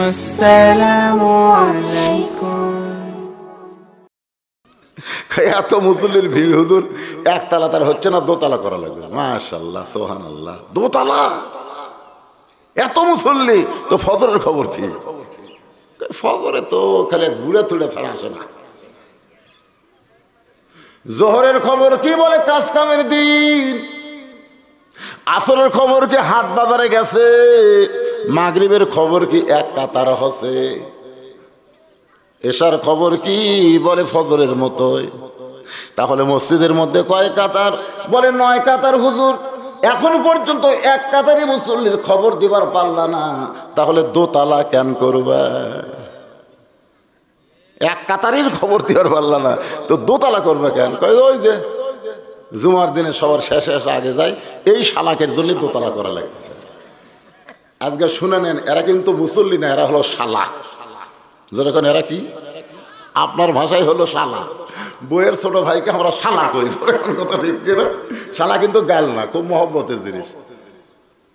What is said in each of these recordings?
আসসালামু আলাইকুম। এত মুসল্লির ভিড় হুজুর, একতলা তার হচ্ছে না, দোতলা করা লাগবে। মাশাআল্লাহ, সুবহানাল্লাহ, দোতলা, এত মুসল্লি। তো ফজরের খবর কি? ফজরে তো খালি ঘুরে তুলে ছাড়া আসে না। জোহরের খবর কি? বলে কাজ কামের দিন। আসরের খবর কি? হাট বাজারে গেছে। মাগরিবের খবর কি? এক কাতার হসে। এশার খবর কি? বলে ফজরের মতোই। তাহলে মসজিদের মধ্যে কয় কাতার? বলে 9 কাতার হুজুর। এখন পর্যন্ত এক কাতারই মুসল্লির খবর দিবার পারলা না, তাহলে দোতলা কেন করবা? এক কাতারির খবর দিবার পারলা না তো দোতলা করবে কেন? কয় ওই যে জুমার দিনে সবার শেষে আগে যায়, এই শালাকের জন্য দোতলা করা লাগতেছে। আজকে শুনে নেন, এরা কিন্তু মুসল্লি না, এরা হলো শালা। যেরকম এরা কি আপনার ভাষায় হলো শালা। বইয়ের ছোট ভাইকে আমরা শালা করি, কথা ঠিক কিনা? শালা কিন্তু গাল না, খুব মহব্বতের জিনিস।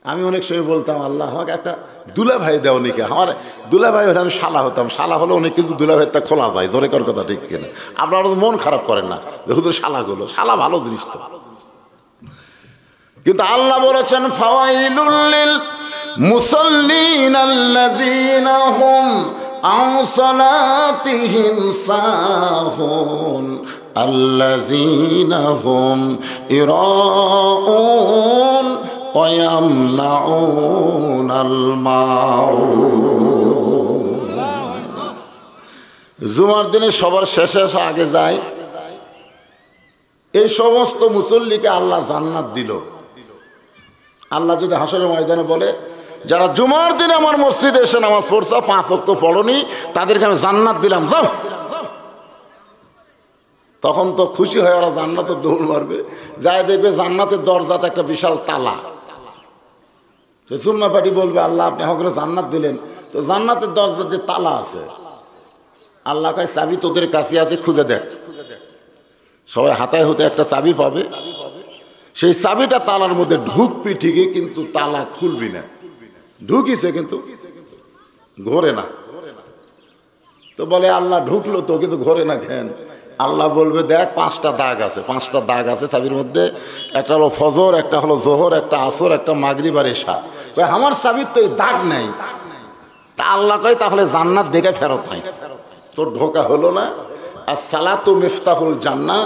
আমি অনেক সময় বলতাম, আল্লাহ আমাকে একটা দুলা ভাই দেও নিকে। আমার দুলা ভাই হলে আমি শালা হতাম। শালা হলে অনেক কিছু দুলা ভাইটা খোলা যায়, জোরে কর কথা ঠিক কিনা? আপনারা মন খারাপ করেন না, হুজুর শালাগুলো, শালা ভালো জিনিস তো। কিন্তু আল্লাহ বলেছেন, ফাওয়াইলুল লিল মুসাল্লিন আল্লাযীনা হুম আন সালাতিহিম সাহুন আল্লাযীনা হুম ইরাউন ওয়া ইয়ামনাউনাল মাউন। জুমার দিনে সবার শেষে আগে যায়, এই সমস্ত মুসল্লিকে আল্লাহ জান্নাত দিল। আল্লাহ যদি হাসরের ময়দানে বলে, যারা জুমার দিনে আমার মসজিদে এসে নামাজ পড়ছে, 5 ওয়াক্ত পড়নি, তাদেরকে আমি জান্নাত দিলাম, যাও। তখন তো খুশি হয়ে ওরা জান্নাতে দৌড় মারবে। যাই দেখবে জান্নাতের দরজাতে একটা বিশাল তালা। সে সুন্নাহ পার্টি বলবে, আল্লাহ আপনি আমাকে জান্নাত দিলেন, তো জান্নাতের দরজাতে তালা আছে। আল্লাহ কয়, চাবি তোদের কাছে আছে, খুঁজে দেখ। সবাই হাতায় হতে একটা চাবি পাবে। সেই চাবিটা তালার মধ্যে ঢুকবি ঠিকই, কিন্তু তালা খুলবি না। ঢুকিছে কিন্তু ঘোরে না। তো বলে, আল্লাহ ঢুকলো তো, কিন্তু ঘোরে না কেন? আল্লাহ বলবে, দেখ 5টা দাগ আছে, 5টা দাগ আছে চাবির মধ্যে। একটা হলো ফজর, একটা হলো জোহর, একটা আসর, একটা মাগরিব আর এশা। আমার চাবির তো এই দাগ নেই। তা আল্লাহ কয়, তাহলে জান্নাত দেখে ফেরত হয়। তোর ঢোকা হলো না। আর সালাতু মিফতাহুল জান্নাহ,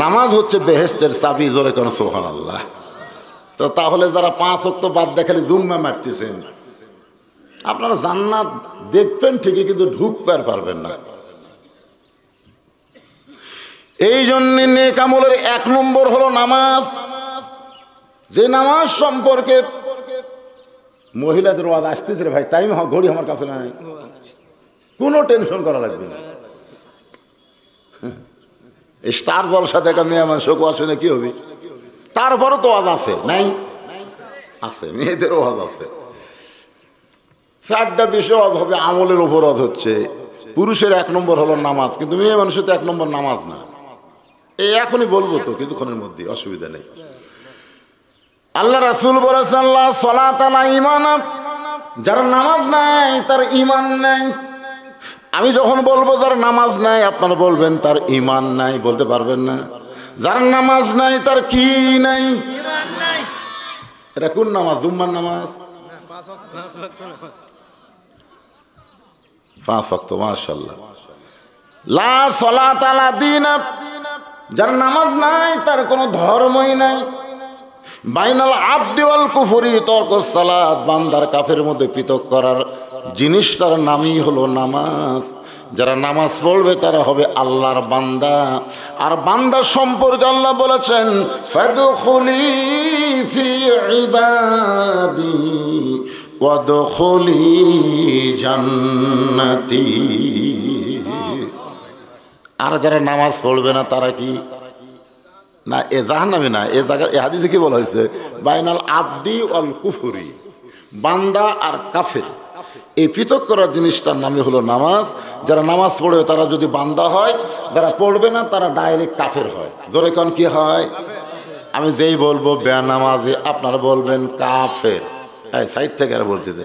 নামাজ হচ্ছে বেহেশতের চাবি। জোরে কোন সুবহানাল্লাহ। তো তাহলে যারা 5 ওয়াক্ত বাদ দেখালে দুম্মা মারতেছেন, আপনারা জান্নাত দেখবেন ঠিকই, কিন্তু ঢুকতে পারবেন না। এই জন্য নেক আমলের 1 নম্বর হলো নামাজ। যে নামাজ সম্পর্কে মহিলাদের ওয়াজ আসতেছে, ভাই টাইম ঘড়ি আমার কাছে নাই, কোনো টেনশন করা লাগবে না। স্টার জলসা দেখা মেয়ে মানুষ আসে, কি হবে? তারপরও তো ওয়াজ আছে, নাই আছে, মেয়েদের ওয়াজ আছে। 4টা বিষয় ওয়াজ হবে, আমলের উপর ওয়াজ হচ্ছে। পুরুষের 1 নম্বর হলো নামাজ, কিন্তু মেয়ে মানুষের তো 1 নম্বর নামাজ না। এই এখনই বলবো তো, কিছুক্ষণের মধ্যে, অসুবিধা নেই। আল্লাহ রাসূল বলেছেন, আল্লাহ সালাত আলা ঈমান, যার নামাজ নাই তার ঈমান নাই। আমি যখন বলবো যার নামাজ নাই, আপনারা বলবেন তার ঈমান নাই, বলতে পারবেন না? যার নামাজ নাই তার কি নাই? এটা কোন নামাজ? জুম্মার নামাজ 5 ওয়াক্ত। মাশাআল্লাহ। লা সালাত আলা দীন, যার নামাজ নাই তার কোনো ধর্মই নাই। বাইনাল আবদি ওয়াল কুফরি তরকুস সালাত, বান্দার কাফের মধ্যে পৃথক করার জিনিসটার নামই হলো নামাজ। যারা নামাজ পড়বে তারা হবে আল্লাহর বান্দা। আর বান্দা সম্পর্কে আল্লাহ বলেছেন, ফাদখুলি ফি ইবাদি ওয়াদখুলি জান্নাতি। আর যারা নামাজ পড়বে না তারা কি না? এ জাহান্নামী না। এ জায়গা এ হাদিসে কি বলা হয়েছে? বাইনাল আবদি ওয়াল কুফরি, বান্দা আর কাফের, এই পৃথক করার জিনিসটার নামই হলো নামাজ। যারা নামাজ পড়বে তারা যদি বান্দা হয়, যারা পড়বে না তারা ডাইরেক্ট কাফের হয়। জোরে কোন কি হয়? আমি যেই বলবো বেনামাজি, আপনারা বলবেন কাফের। সাইড থেকে আর বলতেছে,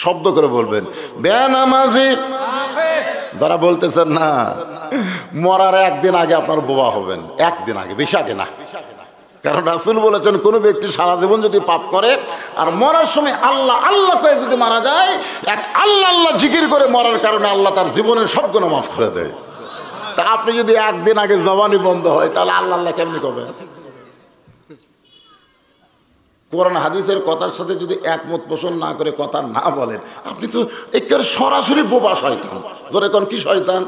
শব্দ করে বলবেন বেনামাজি। যারা বলতেছেন না, মরার একদিন আগে আপনার বোবা হবেন, একদিন আগে, বেশি আগে না। কারণ রাসূল বলেছেন, কোনো ব্যক্তি সারা জীবন যদি পাপ করে আর মরার সময় আল্লাহ আল্লাহ করে যদি মারা যায়, এক আল্লাহ আল্লাহ জিকির করে মরার কারণে আল্লাহ তার জীবনের সব গুনাহ মাফ করে দেয়। তা আপনি যদি একদিন আগে জবানি বন্ধ হয়, তাহলে আল্লাহ আল্লাহ কেমনি করবেন? কোরআন হাদিসের কথার সাথে যদি একমত পোষণ না করে কথা না বলেন, আপনি তো একেবারে সরাসরি বোবা শয়তান। ধরে কোন কি শয়তান?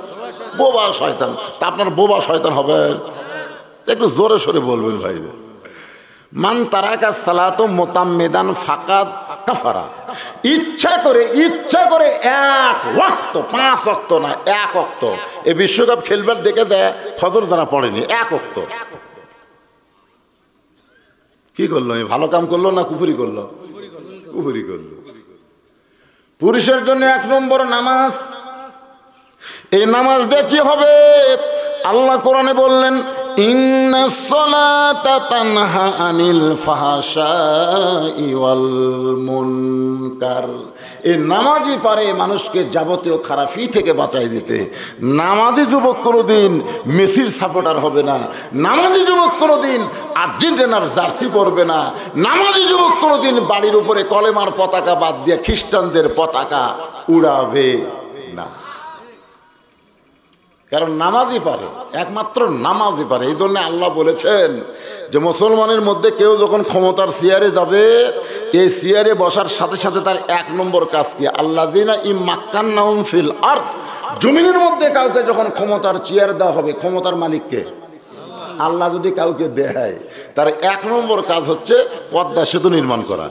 বোবা শয়তান। তা আপনার বোবা শয়তান হবেন? একটু জোরে সোরে বলবেন ভাই। মান তারাকা সালাত মুতাম্মিদান ফাকাদ কাফারা। ইচ্ছা করে এক ওয়াক্ত, 5 ওয়াক্ত না, এক ওয়াক্ত। এই বিশ্বকাপ খেলবার দেখে দেয় ফজর যারা পড়েনি, এক ওয়াক্ত কি করলো? ভালো কাম করলো না কুফরি করলো? কুফরি করলো। পুরুষের জন্য 1 নম্বর নামাজ। এই নামাজ দিয়ে কি হবে? আল্লাহ কোরআনে বললেন, ইন্নাস সালাতা তানহা আনিল ফাহশাই ওয়াল মুনকার। এই নামাজই পারে মানুষকে যাবতীয় খারাপি থেকে বাঁচাই দিতে। নামাজি যুবক কোনোদিন মেসির সাপোর্টার হবে না, নামাজি যুবক কোনোদিন আর্জেন্টিনার জার্সি পরবে না, নামাজি যুবক কোনোদিন বাড়ির উপরে কলেমার পতাকা বাদ দিয়ে খ্রিস্টানদের পতাকা উড়াবে না। কারণ নামাজই পারে, একমাত্র নামাজই পারে। এই জন্য আল্লাহ বলেছেন যে মুসলমানের মধ্যে কেউ যখন ক্ষমতার চেয়ারে যাবে, এই চেয়ারে বসার সাথে সাথে তার 1 নম্বর কাজ কি? আল্লাযিনা ইম্মাক্কান্নাহুম ফিল আরদ। জমিনের মধ্যে কাউকে যখন ক্ষমতার চেয়ার দেওয়া হবে, ক্ষমতার মালিককে আল্লাহ যদি কাউকে দেয়, তার 1 নম্বর কাজ হচ্ছে পদ্মা সেতু নির্মাণ করা।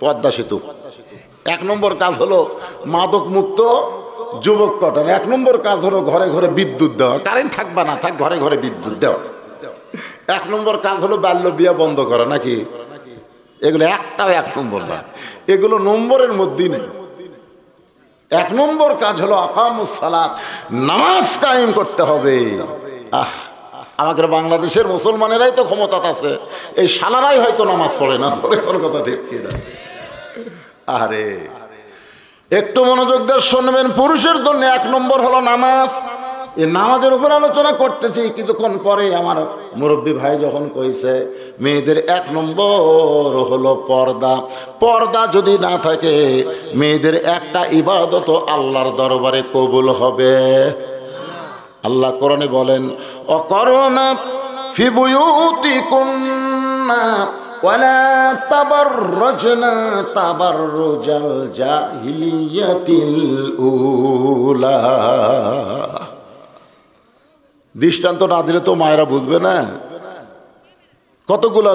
পদ্মা সেতু 1 নম্বর কাজ হলো মাদক মুক্ত যুবক কটন। 1 নম্বর কাজ হলো ঘরে ঘরে বিদ্যুৎ দেওয়া, কারেন্ট থাকবা না থাক ঘরে ঘরে বিদ্যুৎ দেওয়া। 1 নম্বর কাজ হলো বাল্য বিয়া বন্ধ করা, নাকি? এগুলো একটাও 1 নম্বর না, এগুলো নম্বরের মধ্যেই নেই। 1 নম্বর কাজ হলো আকামুস সালাত, নামাজ কায়েম করতে হবে। আমাদের বাংলাদেশের মুসলমানেরাই তো ক্ষমতা আছে, এই শালারাই হয়তো নামাজ পড়ে না। কোন কথা ঠিক কিনা? আরে একটু মনোযোগ দিয়ে শুনবেন। পুরুষের জন্য 1 নম্বর হলো নামাজ। এই নামাজের উপর আলোচনা করতেছি। কিছুক্ষণ পরে আমার মুরব্বী ভাই যখন কইছে মেয়েদের 1 নম্বর হলো পর্দা। পর্দা যদি না থাকে, মেয়েদের একটা ইবাদত আল্লাহর দরবারে কবুল হবে। আল্লাহ কোরআনে বলেন, অকরনা ফি বুয়ুতিকুন্না ওয়ালা তাবাররাজনা তাবাররুজাল জাহিলিয়াতিল উলা। দৃষ্টান্ত না দিলে তো মায়েরা বুঝবে না। কতগুলা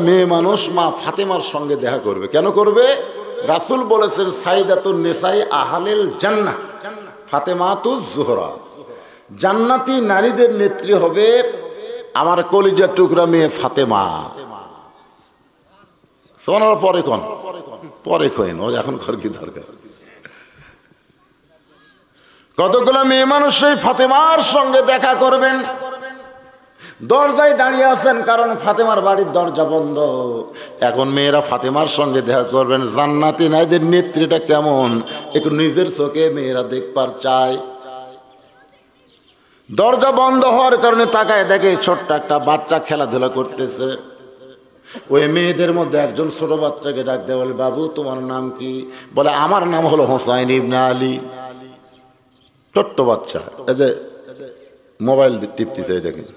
মেয়ে মানুষ মা ফাতেমার সঙ্গে দেখা করবে। কেন করবে? রাসূল বলেছেন, সাইদাতুন নিসাই আহলিল জান্নাহ ফাতেমাতুজ জোহরা। জান্নাতি নারীদের নেত্রী হবে আমার কলিজার টুকরা মেয়ে ফাতেমা। সোনার পরে কইন ও এখন কর কি দরকার? কতগুলো মেয়ে মানুষ সেই ফাতেমার সঙ্গে দেখা করবেন। দরজায় দাঁড়িয়ে আছেন, কারণ ফাতেমার বাড়ির দরজা বন্ধ। এখন মেয়েরা ফাতেমার সঙ্গে দেখা করবেন। জান্নাতি নারীদের নেত্রীটা কেমন একটু নিজের চোখে মেয়েরা দেখবার চায়। দরজা বন্ধ হওয়ার কারণে তাকায় দেখে ছোট্ট একটা বাচ্চা খেলাধুলা করতেছে। ওই মেয়েদের মধ্যে একজন ছোট বাচ্চাকে ডাক দেয়, বলে, বাবু তোমার নাম কি? বলে, আমার নাম হলো হোসাইন ইবনে আলী। ছোট্ট বাচ্চা, এই যে মোবাইল টিপতেছে, দেখেন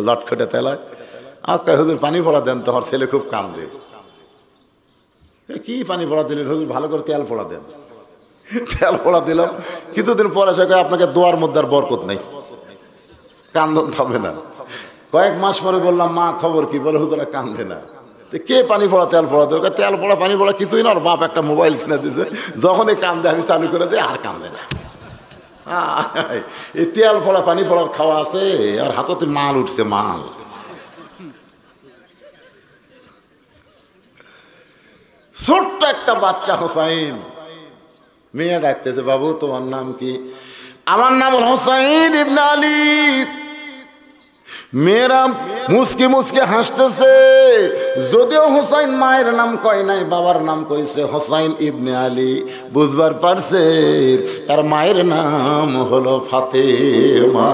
লটখটে তেলায়। আচ্ছা হুজুর পানি পড়া দেন, তোমার ছেলে খুব কান্দে। কি পানি পড়া দিলেন হুজুর? ভালো করে তেল পড়া দেন। তেল পড়া দিলাম, কিছুদিন পরে সে আপনাকে দোয়ার মধ্যে আর বরকত নেই, কান্দন থামবে না। কয়েক মাস পরে বললাম, মা খবর কি? বলে, হুজুরা কান্দে না। কে পানি পড়া তেল পড়া দরকার? তেল পড়া পানি পড়া কিছুই না। ওর বাপ একটা মোবাইল কিনে দিয়েছে, যখনই কান্দে আমি চালু করে দিই, আর কান্দে না। এই তেল পড়া পানি পড়ার খাওয়া আছে, আর হাততে মাল উঠছে, মাল। ছোট্ট একটা বাচ্চা হোসাইন। মেয়ে ডাকতেছে, বাবু তোমার নাম কি? আমার নাম হোসাইন ইবনে আলী। মেয়েরা মুসকি মুসকি হাসতেছে। যদিও হুসাইন মায়ের নাম কয় নাই, বাবার নাম কইছে হুসাইন ইবনে আলী। বুঝবার পারছে আর মায়ের নাম হলো ফাতেমা।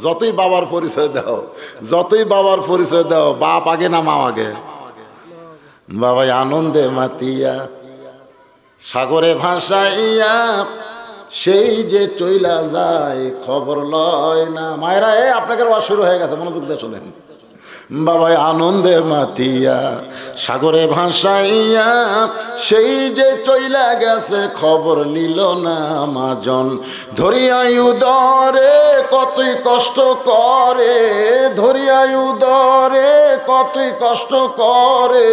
যতই বাবার পরিচয় দাও, যতই বাবার পরিচয় দাও, বাপ আগে না মা আগে? বাবাই আনন্দে মাতিয়া সাগরে ভাসাইয়া সেই যে চইলা যায় খবর লয় না। মায়েরা আপনাকে ওয়াজ শুরু হয়ে গেছে, মনোযোগ দিয়ে শোনেন। বাবাই আনন্দে মাতিয়া সাগরে ভাসাইয়া সেই যে চইলা গেছে খবর নিল না মাজন। ধরিয়াই উদরে কতই কষ্ট করে, ধরিয়াই উদরে কতই কষ্ট করে,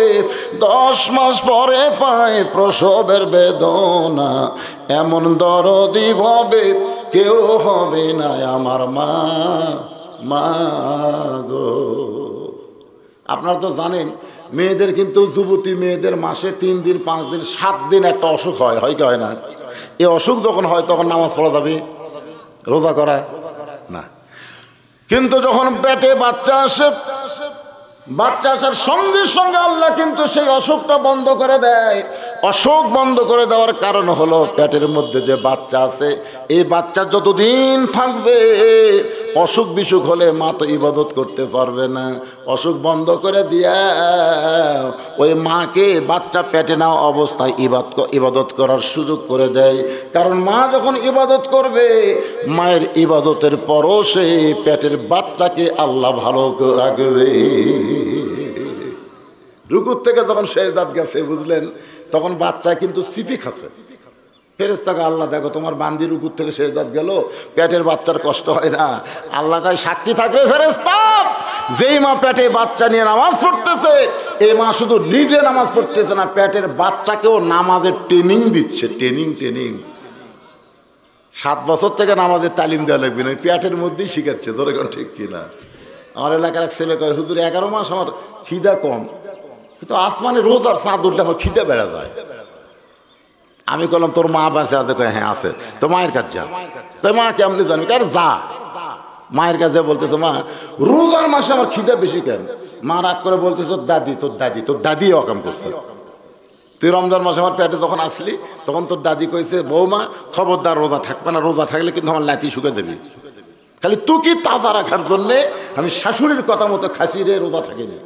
10 মাস পরে পায় প্রসবের বেদনা। এমন দরদি হবে কেউ হবে না আমার মা, মা গো। আপনারা তো জানেন মেয়েদের কিন্তু, যুবতী মেয়েদের মাসে 3 দিন 5 দিন 7 দিন একটা অসুখ হয়, হয় কি হয় না? এই অসুখ যখন হয় তখন নামাজ পড়া যাবে, রোজা করা না। কিন্তু যখন পেটে বাচ্চা আসে, বাচ্চা আসার সঙ্গে সঙ্গে আল্লাহ কিন্তু সেই অসুখটা বন্ধ করে দেয়। অসুখ বন্ধ করে দেওয়ার কারণ হলো পেটের মধ্যে যে বাচ্চা আছে, এই বাচ্চা যতদিন থাকবে অসুখ বিসুখ হলে মা তো ইবাদত করতে পারবে না। অসুখ বন্ধ করে দিয়া ওই মাকে বাচ্চা পেটে নেওয়া অবস্থায় ইবাদত করার সুযোগ করে দেয়। কারণ মা যখন ইবাদত করবে, মায়ের ইবাদতের পরও সে পেটের বাচ্চাকে আল্লাহ ভালো করে রাখবে। রুকুর থেকে যখন সেজদাত গেছে বুঝলেন, তখন বাচ্চা কিন্তু চিপি খাচ্ছে। ফেরেশতাকে আল্লাহ দেখো তোমার বান্দি রুকুর থেকে সেজদাত গেল, পেটের বাচ্চার কষ্ট হয় না। আল্লাহ কয় সাক্ষী থাকবে ফেরেশতা, যেই মা পেটে বাচ্চা নিয়ে নামাজ পড়তেছে, এই মা শুধু নিজে নামাজ পড়তেছে না, পেটের বাচ্চাকেও নামাজের ট্রেনিং দিচ্ছে। ট্রেনিং 7 বছর থেকে নামাজের তালিম দেওয়া লাগবে না, পেটের মধ্যেই শিখাচ্ছে। ধরে কোন ঠিক কিনা? আমার এলাকার এক ছেলে কয় হুজুর 11 মাস আমার খিদা কম, কিন্তু আসমানে রোজ আর চাঁদ উঠলে আমার খিদা বেড়া যায়। আমি বললাম তোর মা বাসে আছে? কয় হ্যাঁ আছে। তো মায়ের কাছে যা। তো মা কেমনি জানি? আর যা মায়ের কাছে। বলতেছে মা রোজার মাসে আমার খিদা বেশি কেন? মা রাগ করে বলতেছে তোর দাদি অকাম করছে। তুই রমজান মাসে আমার পেটে যখন আসলি তখন তোর দাদি কইছে বৌমা খবরদার রোজা থাকবে না, রোজা থাকলে কিন্তু আমার লাতি শুকে যাবি। খালি তুই কি তাজা রাখার জন্যে আমি শাশুড়ির কথা মতো খাসি রে, রোজা থাকিনি,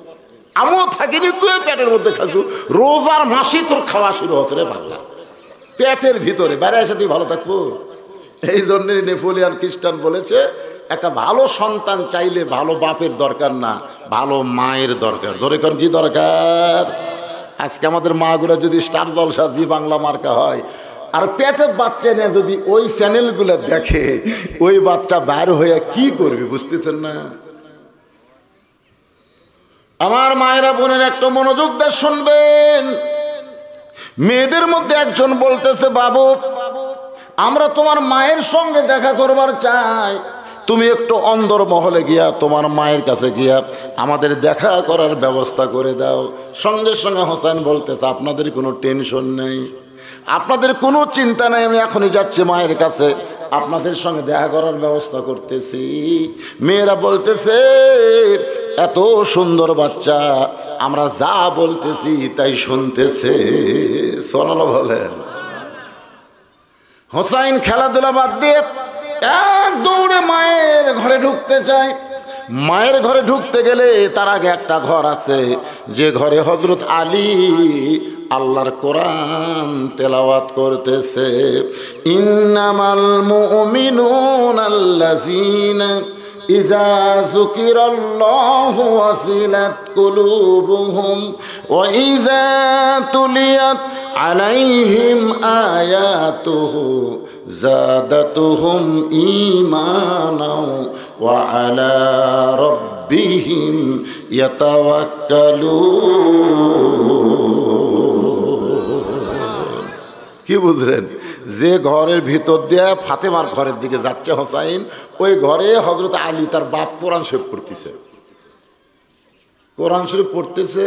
আমিও থাকিনি, তুই পেটের মধ্যে খাসু। রোজার মাসে তোর খাওয়া শুরু হচ্ছে রে পাগলা, পেটের ভিতরে। বাইরে এসে তুই ভালো থাকবো। এই জন্যে নেপোলিয়ান খ্রিস্টান বলেছে একটা ভালো সন্তান চাইলে ভালো বাপের দরকার না, ভালো মায়ের দরকার। ধরে কোন কি দরকার? আজকে আমাদের মাগুলো যদি স্টার জলসা জি বাংলা মার্কা হয় আর পেটের বাচ্চা নিয়ে যদি ওই চ্যানেলগুলো দেখে, ওই বাচ্চা বাইর হয়ে কি করবে বুঝতেছেন না? আমার মায়েরা বোনের একটু মনোযোগ দিয়ে শুনবেন। মেয়েদের মধ্যে একজন বলতেছে বাবু আমরা তোমার মায়ের সঙ্গে দেখা করবার চাই, তুমি একটু অন্দর মহলে গিয়া তোমার মায়ের কাছে গিয়া আমাদের দেখা করার ব্যবস্থা করে দাও। সঙ্গে সঙ্গে হোসেন বলতেছে আপনাদের কোনো টেনশন নেই, আপনাদের কোনো চিন্তা নেই, আমি এখনই যাচ্ছি মায়ের কাছে, আপনাদের সঙ্গে দেখা করার ব্যবস্থা করতেছি। মেয়েরা বলতেছে এত সুন্দর বাচ্চা, আমরা যা বলতেছি তাই শুনতেছে। সোনালা বলেন। হোসাইন খেলাধুলা বাদ দিয়ে এক দৌড়ে মায়ের ঘরে ঢুকতে চায়। মায়ের ঘরে ঢুকতে গেলে তার আগে একটা ঘর আছে, যে ঘরে হযরত আলী আল্লাহর কোরআন তেলাওয়াত করতেছে। ইন্নামাল মুমিনুনা আল্লাযীনা ইযা যুকিরাল্লাহু ওয়াজিলাত কুলুবুহুম ওয়া ইযা তুলিয়াত আলাইহিম আয়াতুহু যাদাতুহুম ঈমানাও ওয়া আলা রাব্বিহিম ইয়াতাওয়াক্কালুন। কি বুঝলেন? যে ঘরের ভিতর দিয়ে ফাতেমার ঘরের দিকে যাচ্ছে হোসাইন, ওই ঘরে হযরত আলী তার বাপ কোরআন শরীফ পড়তেছে। কোরআন শরীফ পড়তেছে,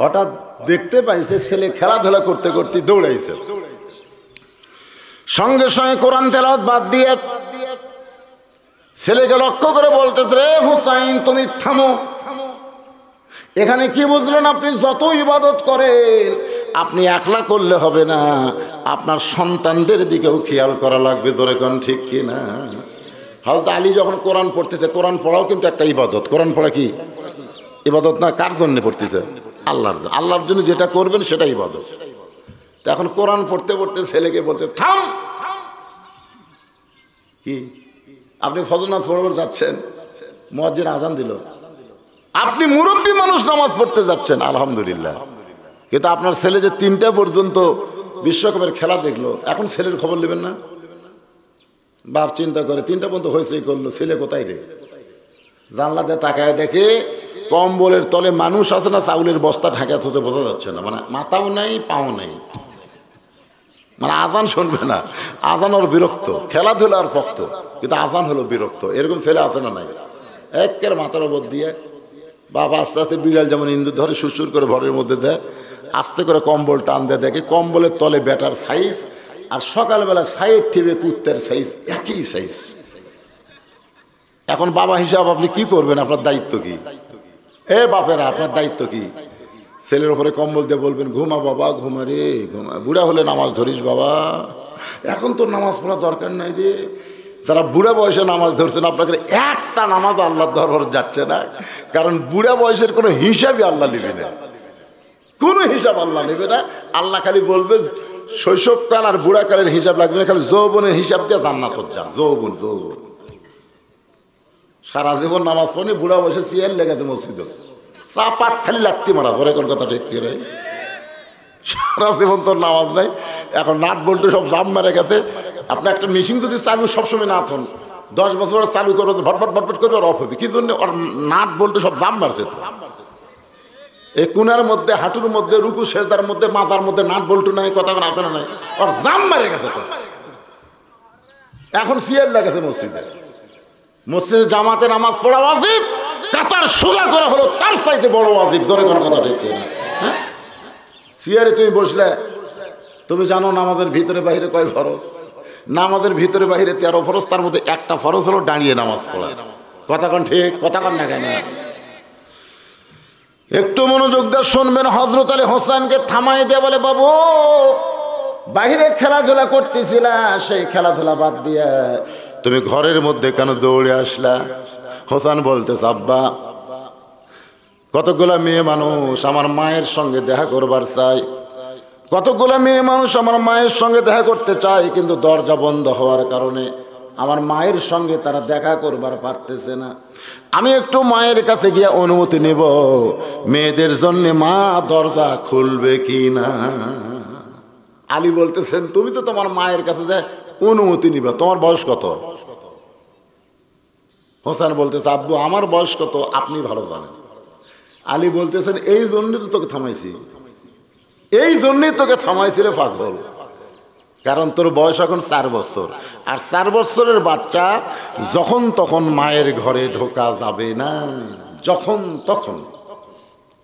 হঠাৎ দেখতে পাইছে ছেলে খেলাধুলা করতে করতে দৌড়াইছে। সঙ্গে সঙ্গে কোরআন তেলাওয়াত বাদ দিয়ে ছেলেকে লক্ষ্য করে বলতেছে, রে হুসাইন তুমি থামো। এখানে কি বুঝলেন? আপনি যত ইবাদত করেন আপনি একলা করলে হবে না, আপনার সন্তানদের দিকেও খেয়াল করা লাগবে। ধরে কোন ঠিক কি না? হযরত আলী যখন কোরআন পড়তেছে, কোরআন পড়াও কিন্তু একটা ইবাদত। কোরআন পড়া কি ইবাদত না? কার জন্য পড়তেছে? আল্লাহর জন্য যেটা করবেন সেটা ইবাদত। তো এখন কোরআন পড়তে পড়তে ছেলেকে বলতে, থাম। কি আপনি ফজর নামাজ পড়তে যাচ্ছেন, মুয়াজ্জিন আজান দিল, আপনি মুরব্বী মানুষ নামাজ পড়তে যাচ্ছেন, আলহামদুলিল্লাহ, কিন্তু আপনার ছেলে যে 3টা পর্যন্ত বিশ্বকাপের খেলা দেখলো, এখন ছেলের খবর নেবেন না? বাপ চিন্তা করে 3টা পর্যন্ত হয়েছেই করলো, ছেলে কোথায় রে? জানলাতে তাকায় দেখে কম্বলের তলে মানুষ আছে না, চাউলের বস্তা ঢাকা থুতে বোঝা যাচ্ছে না, মানে মাথাও নাই পাও নাই, মানে আজান শুনবে না। আজান ওর বিরক্ত, খেলাধুলার পক্ত, কিন্তু আজান হলো বিরক্ত। এরকম ছেলে আছে না নাই? একের মাথার ওপর দিয়ে বাবা আস্তে আস্তে বিড়াল যেমন ইন্দুর ধরে সুরসুর করে ঘরের মধ্যে দেয়, আস্তে করে কম্বল টান দিয়ে দেখে কম্বলের তলে ব্যাটার সাইজ আর সকালবেলা সাইড টিপে কুত্তের সাইজ একই সাইজ। এখন বাবা হিসাব আপনি কি করবেন? আপনার দায়িত্ব কি? এ বাপেরা, আপনার দায়িত্ব কি? ছেলের ওপরে কম্বল দিয়ে বলবেন, ঘুমা বাবা, ঘুমা রে ঘুমা, বুড়া হলে নামাজ ধরিস বাবা, এখন তোর নামাজ পড়া দরকার নাই রে। যারা বুড়া বয়সে নামাজ ধরছেন, আপনাকে একটা নামাজ আল্লাহর দরবার যাচ্ছে না, কারণ বুড়া বয়সের কোনো হিসাবই আল্লাহ নেবে না, কোনো হিসাব আল্লাহ নেবে না। আল্লাহ খালি বলবে শৈশবকাল আর বুড়াকালের হিসাব লাগবে না, খালি যৌবনের হিসাব দিয়ে জান্নাত যা। যৌবন যৌবন সারা জীবন নামাজ পড়নি, বুড়া বয়সে চেয়ার লেগেছে মসজিদে, চা পাত খালি লাগতে মারা। ধরে কোন কথা ঠিক করে, সারা জীবন তোর নামাজ নাই, এখন নাট বল্টু সব জাম মেরে গেছে। আপনি একটা মেশিন যদি চালু সবসময় না থন, 10 বছর চালু করো, ভটভট ভটভট করে ওর অফ হবে। কি জন্য? ওর নাট বল্টু সব জাম মারছে। তো এই কোনার মধ্যে, হাঁটুর মধ্যে, রুকু সেজদার মধ্যে, মাথার মধ্যে নাট বল্টু নাই, কথা কোনো আছে না নাই? ওর জাম মেরে গেছে। তো এখন চেয়ার লেগেছে মসজিদে। মসজিদে জামাতে নামাজ পড়া ওয়াজিব, কাতার সোজা করা হলো তার চাইতে বড় ওয়াজিব। ধরে কোনো কথা ঠিক না? হ্যাঁ, চেয়ারে তুমি বসলে, তুমি জানো নামাজের ভিতরে বাহিরে কয় ফরজ? নামাজের ভিতরে বাহিরে 13 ফরজ, তার মধ্যে একটা ফরজ হলো দাঁড়িয়ে নামাজ পড়া। কথা কোন ঠিক? কথা কোন না কেন? একটু মনোযোগ দিয়ে শুনবেন। হযরত আলী হোসেনকে থামাই দিয়ে বলে, বাবু বাহিরে খেলাধুলা করতেছিলা, সেই খেলাধুলা বাদ দিয়া তুমি ঘরের মধ্যে কেন দৌড়ে আসলা? হোসেন বলতেছে, আব্বা কতগুলা মেয়ে মানুষ আমার মায়ের সঙ্গে দেখা করবার চাই, কতগুলা মেয়ে মানুষ আমার মায়ের সঙ্গে দেখা করতে চায়, কিন্তু দরজা বন্ধ হওয়ার কারণে আমার মায়ের সঙ্গে তারা দেখা করবার পারতেছে না। আমি একটু মায়ের কাছে গিয়ে অনুমতি নেব, মেয়েদের জন্য মা দরজা খুলবে কি না? আলী বলতেছেন, তুমি তো তোমার মায়ের কাছে যে অনুমতি নিবা, তোমার বয়স কত? হোসেন বলতেছে, আব্বু আমার বয়স কত আপনি ভালো জানেন। আলী বলতেছেন, এই জন্যই তো তোকে থামাইছি, এই জন্যই তোকে থামাইছি রে পাগল, কারণ তোর বয়স এখন 4 বছর, আর 4 বছরের বাচ্চা যখন তখন মায়ের ঘরে ঢোকা যাবে না, যখন তখন।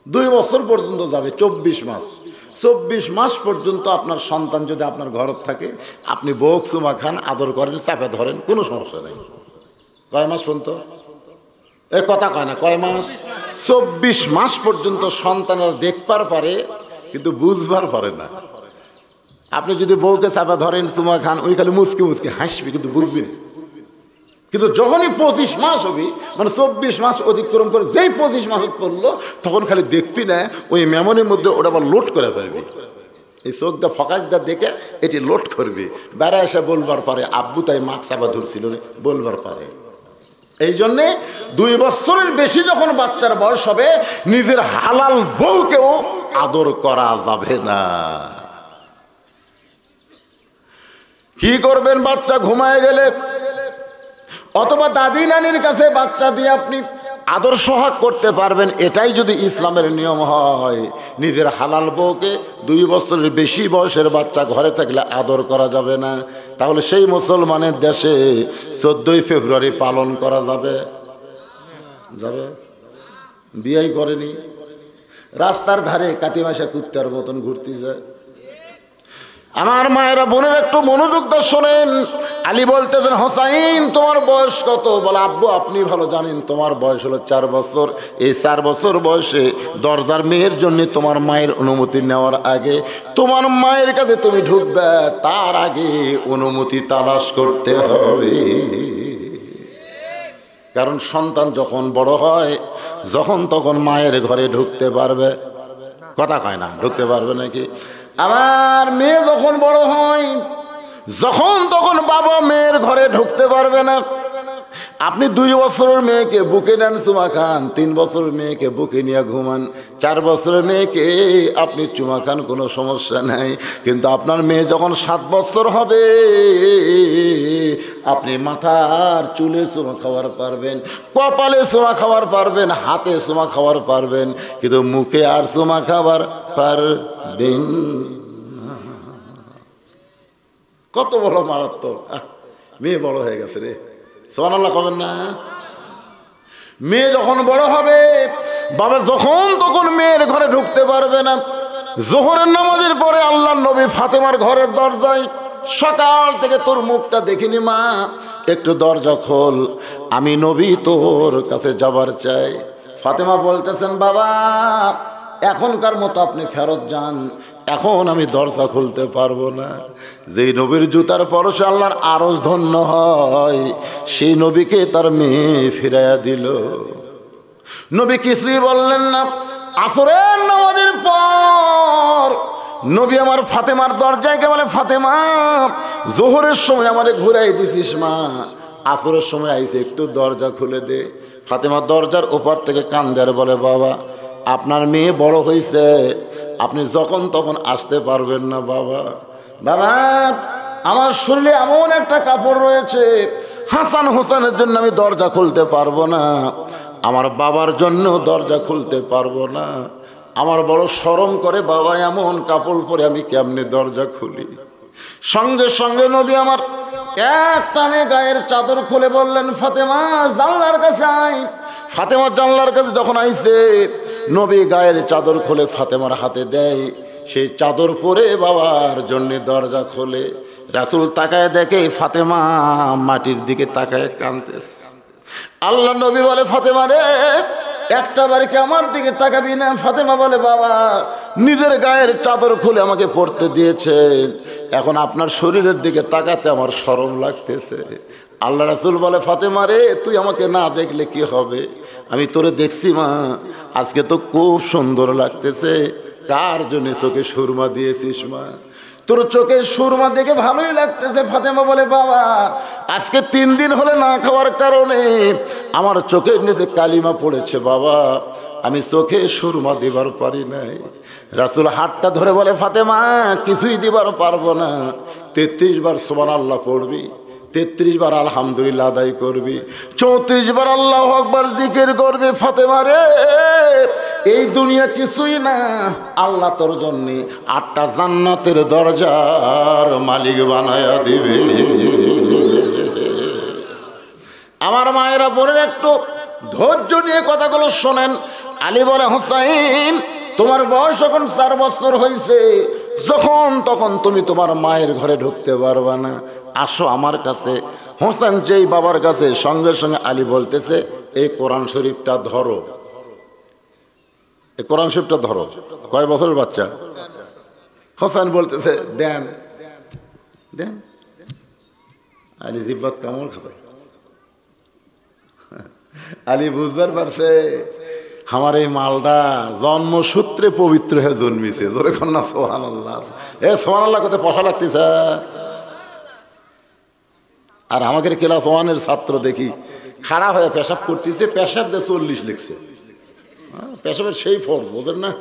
2 বছর পর্যন্ত যাবে, 24 মাস। 24 মাস পর্যন্ত আপনার সন্তান যদি আপনার ঘর থাকে, আপনি বউক চুমা খান, আদর করেন, চাপে ধরেন, কোনো সমস্যা নেই। কয় মাস পর্যন্ত? এ কথা কয় না, কয় মাস? 24 মাস পর্যন্ত সন্তানের দেখবার পারে, কিন্তু বুঝবার পারে না। আপনি যদি বউকে চাপা ধরেন, চুমা খান, ওই খালি মুচকি মুচকি হাসবি, কিন্তু বুঝবি না। কিন্তু যখনই 25 মাস হবি, মানে 24 মাস অতিক্রম করে যেই 25 মাস করলো, তখন খালি দেখবি না, ওই মেমোরির মধ্যে ওটা আবার লোড করে পারবি। এই চোখটা ফোকাসটা দেখে এটি লোড করবি, বেড়া এসে বলবার পারে আব্বু তাই মাছ চাপা ধরছিল, বলবার পারে। এই জন্যে 2 বছরের বেশি যখন বাচ্চার বয়স হবে, নিজের হালাল বউকেও আদর করা যাবে না। কি করবেন? বাচ্চা ঘুমায় গেলে অথবা দাদি নানির কাছে বাচ্চা দিয়ে আপনি আদর সোহাগ করতে পারবেন, এটাই যদি ইসলামের নিয়ম হয়। নিজের হালাল বউকে 2 বছরের বেশি বয়সের বাচ্চা ঘরে থাকলে আদর করা যাবে না, তাহলে সেই মুসলমানের দেশে 14ই ফেব্রুয়ারি পালন করা যাবে? যাবে? বিয়াই করেনি, রাস্তার ধারে কাতি মাসে কুত্তার মতন ঘুরতে যায়। আমার মায়েরা বোনের একটু মনোযোগ দিয়ে শোনেন, আলী বলতেছেন, হোসাইন তোমার বয়স কত? বলে, আব্বু আপনি ভালো জানেন, তোমার বয়স হলো 4 বছর। এই 4 বছর বয়সে দরজার মেয়ের জন্য তোমার মায়ের অনুমতি নেওয়ার আগে, তোমার মায়ের কাছে তুমি ঢুকবে, তার আগে অনুমতি তালাশ করতে হবে। কারণ সন্তান যখন বড় হয়, যখন তখন মায়ের ঘরে ঢুকতে পারবে, কথা কয় না, ঢুকতে পারবে নাকি? আমার মেয়ে যখন বড় হয়, যখন তখন বাবা মেয়ের ঘরে ঢুকতে পারবে না। আপনি 2 বছরের মেয়েকে বুকে নেন, চুমা খান, 3 বছরের মেয়েকে বুকে নিয়ে ঘুমান, 4 বছরের মেয়েকে আপনি চুমা খান, কোনো সমস্যা নাই। কিন্তু আপনার মেয়ে যখন 7 বছর হবে, আপনি মাথার চুলে চুমা খাওয়ার পারবেন, কপালে চুমা খাওয়ার পারবেন, হাতে চুমা খাওয়ার পারবেন, কিন্তু মুখে আর চুমা খাওয়ার পারবেন। কত বড় মারাত্মক! মেয়ে বড় হয়ে গেছে রে, সুবহানাল্লাহ কবেন না? মেয়ে যখন বড় হবে, বাবা যখন তখন মেয়ের ঘরে ঢুকতে পারবে না। জোহরের নামাজের পরে আল্লাহর নবী ফাতেমার ঘরের দরজায়, সকাল থেকে তোর মুখটা দেখিনি মা, একটু দরজা খোল, আমি নবী তোর কাছে যাবার চাই। ফাতেমা বলতেছেন, বাবা এখনকার মতো আপনি ফেরত যান, এখন আমি দরজা খুলতে পারবো না। যেই নবীর জুতার পরশে আল্লাহর আরশ ধন্য হয়, সেই নবীকে তার মেয়ে ফিরাইয়া দিল। নবী কিছুই বললেন না। আসরের নামাজের পর নবী আমার ফাতেমার দরজায় কে বলে, ফাতেমা জোহরের সময় আমারে ঘুরাই দিছিস মা, আসরের সময় আইসে, একটু দরজা খুলে দে। ফাতেমা দরজার ওপার থেকে কান্দে আর বলে, বাবা আপনার মেয়ে বড় হয়েছে, আপনি যখন তখন আসতে পারবেন না বাবা। বাবা আমার শরীরে এমন একটা কাপড় রয়েছে, হাসান হোসেনের জন্য আমি দরজা খুলতে পারবো না, আমার বাবার জন্য দরজা খুলতে পারবো না, আমার বড় শরম করে বাবা, এমন কাপড় পরে আমি কেমনে দরজা খুলি। সঙ্গে সঙ্গে নবী আমার এক টানে গায়ের চাদর খুলে বললেন, ফাতেমা জানলার কাছে আই। ফাতেমা জানলার কাছে যখন আইছে, নবী গায়ের চাদর খুলে ফাতেমার হাতে দেয়, সেই চাদর পরে বাবার জন্য দরজা খোলে। রাসূল তাকায় দেখে ফাতেমা মাটির দিকে তাকায় কাঁদতেছে। আল্লাহ নবী বলে, ফাতেমা রে একটা বারে কি আমার দিকে তাকাবি না? ফাতেমা বলে, বাবা নিজের গায়ের চাদর খুলে আমাকে পরতে দিয়েছেন, এখন আপনার শরীরের দিকে তাকাতে আমার শরম লাগতেছে। আল্লাহ রাসূল বলে, ফাতেমা রে তুই আমাকে না দেখলে কি হবে, আমি তোরে দেখছি মা, আজকে তো খুব সুন্দর লাগতেছে, কার জন্য চোখে সুরমা দিয়েছিস মা? তোর চোখের সুরমা দেখে ভালোই লাগতেছে। ফাতেমা বলে, বাবা আজকে 3 দিন হলে না খাওয়ার কারণে আমার চোখের নিচে কালিমা পড়েছে বাবা, আমি চোখে সুরমা দিবার পারি নাই। রাসূল হাতটা ধরে বলে, ফাতেমা কিছুই দিবার পারবো না, 33 বার সুবহানাল্লাহ পড়বি, 33 বার আলহামদুলিল্লাহ আদায় করবি, 34 বার আল্লাহু আকবার জিকির করবি। ফাতেমা রে এই দুনিয়া কিছুই না, আল্লাহ তোর জন্য 8টা জান্নাতের দরজার মালিক বানায়া দিবে। আমার মায়েরা বোনের একটু ধৈর্য নিয়ে কথাগুলো শোনেন। আলী বলে, হোসাইন তোমার বয়স এখন 4 বছর হয়েছে, যখন তখন তুমি তোমার মায়ের ঘরে ঢুকতে পারবা না, আসো আমার কাছে। হোসেন যেই বাবার কাছে, সঙ্গে সঙ্গে আলী বলতেছে, এই কোরআন শরীফটা ধরো, এই কোরআন শরীফটা ধরো। কয় বছরের বাচ্চা? হোসেন বলতেছে, দেন দেন। আলী জিব্বাত কামড় খাবে। আলী বুঝবার পারছে আমার এই মালটা জন্মসূত্রে পবিত্র হয়ে জন্মিছে। জোরে কন্যা সুবহানাল্লাহ। এ সুবহানাল্লাহ কত পয়সা লাগতেছে। আর আমাদের ক্লাস 1-এর ছাত্র দেখি খাড়া হয়ে পেশাব করতেছে, পেশাব দিয়ে 40 লিখছে। পেশাবের সেই ফর্ম ওদের না,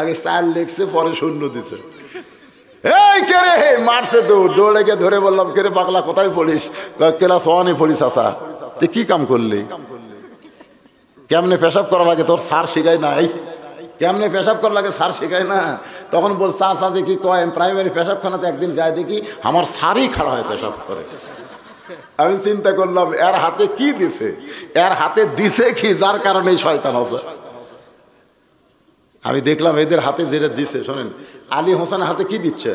আগে 4 লিখছে, পরে 0 দিছে। এই কে রে মারছে, দৌড়ে গিয়ে ধরে বললাম, কে রে পাগলা কোথায় পড়িস? ক্লাস 1-এ পড়িস। আসা তুই কি কাম করলি? কেমনে পেশাব করা লাগে তোর স্যার শিখায় নাই? কেমনে পেশাব করা লাগে স্যার শিখায় না? তখন বল, চা দেখি কয় প্রাইমারি পেশাবখানাতে একদিন যায়, দেখি আমার স্যারই খাড়া হয় পেশাব করে। আমি চিন্তা করলাম এর হাতে কি দিছে, এর হাতে দিছে কি যার কারণে শয়তান আছে। আমি দেখলাম এদের হাতে যেটা দিছে, শোনেন, আলী হোসেনের হাতে কি দিচ্ছে,